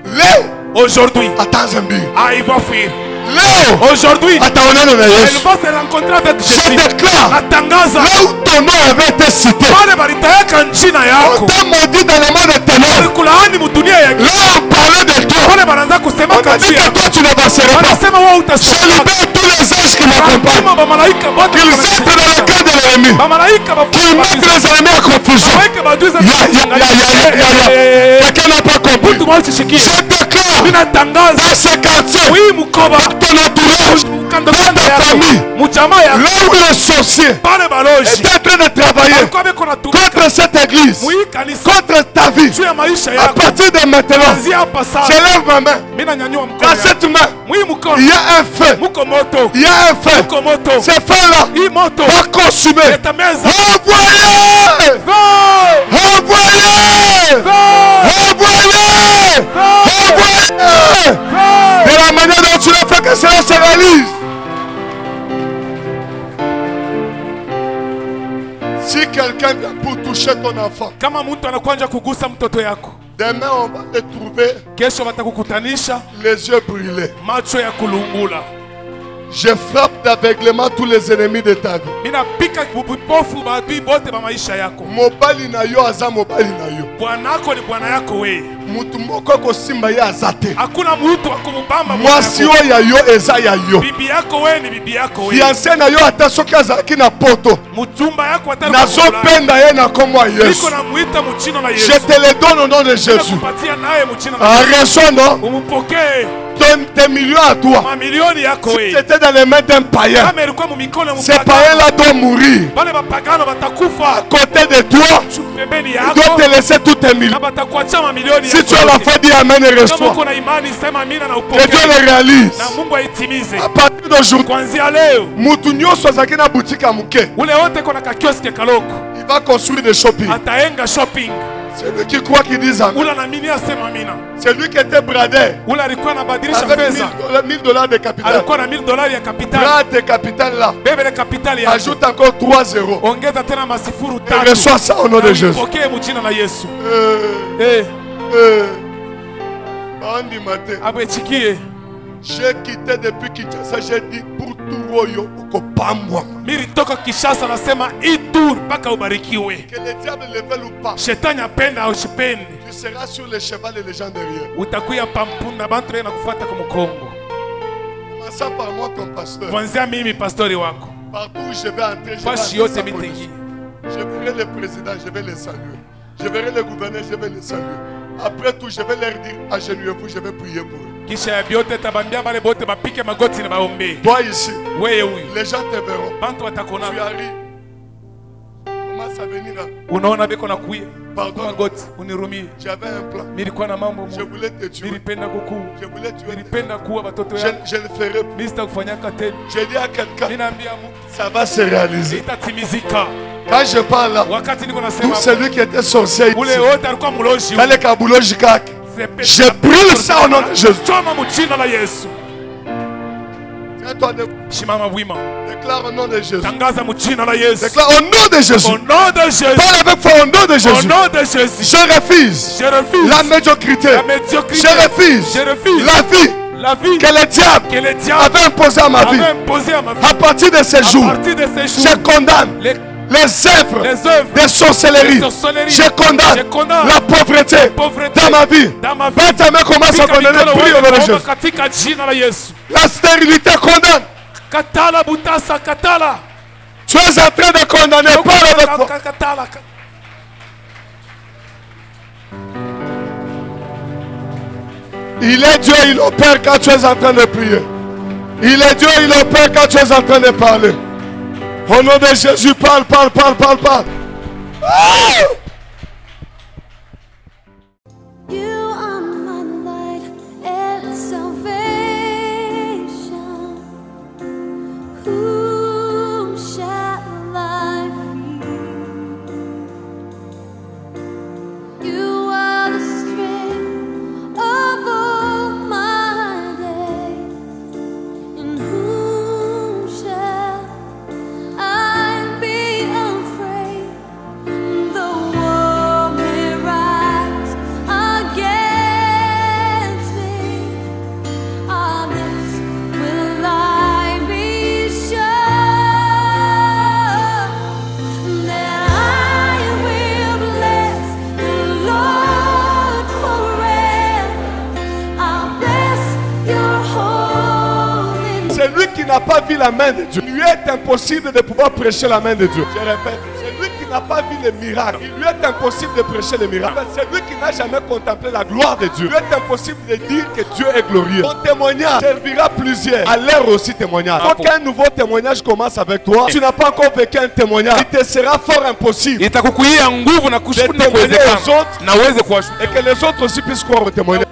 Léo, aujourd'hui, attends un peu. il va fuir. Léo, Aujourd'hui, attends, on a elle va se rencontrer avec Je Jésus. déclare, Natangaza là où ton nom avait été cité, wale balitayaka njina on yako t'a maudit dans le monde de ténèbres. walikulaani mudunia ya giza. Là, on parlait de toi. Wale banaanza kusema On a dit juu que yako, toi, tu n'avancerais pas. wanasema wewe Je utasimama. libère tous les anges qui m'accompagnent. Kama bamalaika bote Qu'ils entrent dans le camp de l'ennemi. bamalaika Qu'ils mettent les ennemis en confusion. waweke maadui Quelqu'un n'a pas compris. mtu mmoja ushikie. Je déclare Ninatangaza dans ce quartier, hii mkoba dans ton entourage, kando dans kando ta yako famille, mjamaa yako là où les sorciers pale baloji est en train de travailler walikuwa beko natumika contre cette église, mwii kanisa contre ta vie, juu ya maisha à yako. partir de maintenant, Kuanzia hapa je sasa lève ma main. mimi nanyanyua mkono Dans yangu. cette main, Mwii mkono il y a un feu. muko moto, Il y a un feu. muko moto. Ce feu-là Hii moto va consumer. itameza. Envoyez! Envoyez! Envoyez! Envoyez! De la manière dont tu l'as fait, que cela se réalise. Si quelqu'un vient pour toucher ton enfant, Kama mtu anakuanja kugusa mtoto yako, demain on va te trouver kesho watakukutanisha les yeux brûlés. macho ya kulungula. Je frappe d'aveuglement tous les ennemis de ta vie. Mina pika bupofu maadui bote ba maisha yako. Mobali na yo aza mobali na yo. Bwanako ni bwana yako wewe. Mutu moko kosimba ye aza te. Hakuna mtu wa kumubamba Mwasi oyo ya yo eza ya yo. bibi yako wewe ni bibi yako wewe. Fiancé na yo ata soki azalaki na poto, Mchumba yako atari nazopenda ye na kombo ya Yesu. niko namuita mchino na Yesu. Je te le donne au nom de Jésus. Nakupatia naye mchino na En Yesu. raison non, Umupokee. tes millions à toi, mamilioni yako si wewe c'était dans les mains d'un païen, kama ilikuwa mumikono ya ces mpagano, païens-là doivent mourir. wale mapagano À watakufa côté de toi, pembeni ils doivent te yako laisser tous tes na millions. watakuachia mamilioni Si yako tu as la yote. foi, dis Amen et Kama reçois. uko na imani sema amina na Que upokee Dieu le réalise. na Mungu aitimize. À partir d'aujourd'hui, Kuanzia leo mutu nyonso azalaki na boutique à Muke, ule wote kona kakioske kaloko il va construire des shopping. ataenga shopping. C'est lui qui croit qu'il dit Amen. Ule anaamini asema amina. C'est lui qui était bradé Ule alikuwa anabadilisha avec pesa, $1000 de capital. alikuwa na $1000 ya kapitali. Brad de capital là, Bebe ile kapitali yako ajoute encore 3 zéros. ongeza tena masifuru Et tatu. reçois ça au nom de Jésus. Pokee mjina la Yesu. Eh, Eh, Bandi matin. abechikie. J'ai quitté depuis Kinshasa, j'ai dit pour tout royo ukopambwa. Nilitoka Kishasa nasema Ituri mpaka ubarikiwe. Que le diable le veuille ou pas, Shetani apenda au shipende. tu seras sur le cheval et les gens derrière. Utakuya pampunda bantu na kufuata kwa mkongo. Commençant par moi comme pasteur. Kuanzia mimi pastori wako. Partout où je vais entrer, je vais Fashi entrer yote sans mitegi. condition. Je verrai le président, je vais les saluer. Je verrai le gouverneur, je vais les saluer. Après tout, je vais leur dire, agenouillez-vous, je vais prier pour eux. Kisha ya biote tabambia bale bote bapike magoti na baombe. Toi ici, Wewe huyu. les gens te verront. Bantu watakona. Tu arrives. Commence à venir là. Unaona beko na kuye. Pardon. Magoti unirumie. J'avais un plan. Nilikuwa na mambo Je voulais te tuer. nilipenda kuku. Je voulais tuer. Nilipenda kuwa watoto Je, yangu. je le ferai plus. Mimi sitakufanyaka tena. J'ai dit à quelqu'un, Ninaambia mtu ça va se réaliser. itatimizika. Quand je parle là, Wakati niko tout nasema celui qui était sorcier ici, ule wote alikuwa mlozi. dans les kaboulos jikak, je brûle ça au nom de Jésus. Choma mjina la Yesu. Tiens-toi debout. Shimama wima. Déclare au nom de Jésus. Tangaza mjina la Yesu. Déclare au nom de Jésus. Au nom de Jésus. Parle avec foi au nom de Au Jésus. nom de Jésus. Je refuse Je refuse la médiocrité. la médiocrité. Je refuse Je refuse la vie la vie que le diable que le diable avait imposée à ma vie. avait imposée à ma vie. À partir de ces À jours, partir de ces jours, je condamne les les œuvres de sorcellerie. de sorcellerie. Je condamne Je condamne la pauvreté pauvreté dans ma vie. dans ma vie. Bête à main commence à condamner. Prie au nom de Jésus. katika jina la Yesu. La stérilité condamne. Katala butasa katala. Tu es en train de condamner. Parle avec moi. Katala. Il est Dieu, il opère quand tu es en train de prier. Il est Dieu, il opère quand tu es en train de parler. Au nom de Jésus, parle, parle, parle, parle, parle. Ah! You are my light and salvation. Whom shall I fear? You are the strength of all my days. In whom shall I be afraid? The war may rise against me. On this will I be sure that I will bless the Lord forever. I'll bless your holy name. Celui qui n'a pas vu la main de Dieu, il lui est impossible de pouvoir prêcher la main de Dieu. Je répète, celui qui n'a pas vu les miracles, il lui est impossible de prêcher les miracles. Celui qui n'a jamais contemplé la gloire de Dieu, il lui est impossible de dire que Dieu est glorieux. Ton témoignage servira plusieurs à leur aussi témoignage. Faut qu'un nouveau témoignage commence avec toi. Tu n'as pas encore vécu un témoignage, il te sera fort impossible Itakukuia nguvu na de kushukuru témoigner aux kuwezekana. autres Na uweze kuwashuhudia. et que les autres aussi puissent croire au témoignage.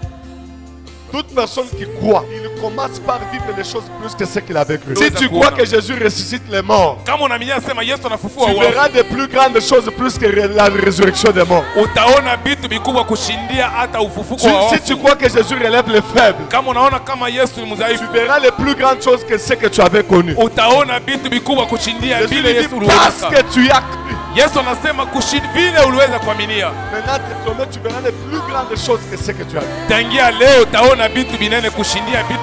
Toute personne qui croit, il commence par vivre les choses plus que ce qu'il avait cru. Si tu crois que Jésus ressuscite les morts, Kama unaamini sema Yesu anafufua tu wafu, verras de plus grandes choses plus que la résurrection des morts. utaona vitu vikubwa kushindia hata ufufuko wa Si tu wafu. crois que Jésus relève les faibles, Kama unaona kama Yesu ni tu mdhaifu, verras les plus grandes choses que ce que tu avais connu. utaona vitu vikubwa kushindia Jésus vile lui Yesu dit parce uliweza. que tu as cru. Yesu anasema kushindia vile uliweza kuaminia. Maintenant, désormais, tu verras les plus grandes choses que ce que tu as vu. Tangia leo utaona vitu binene kushindia vitu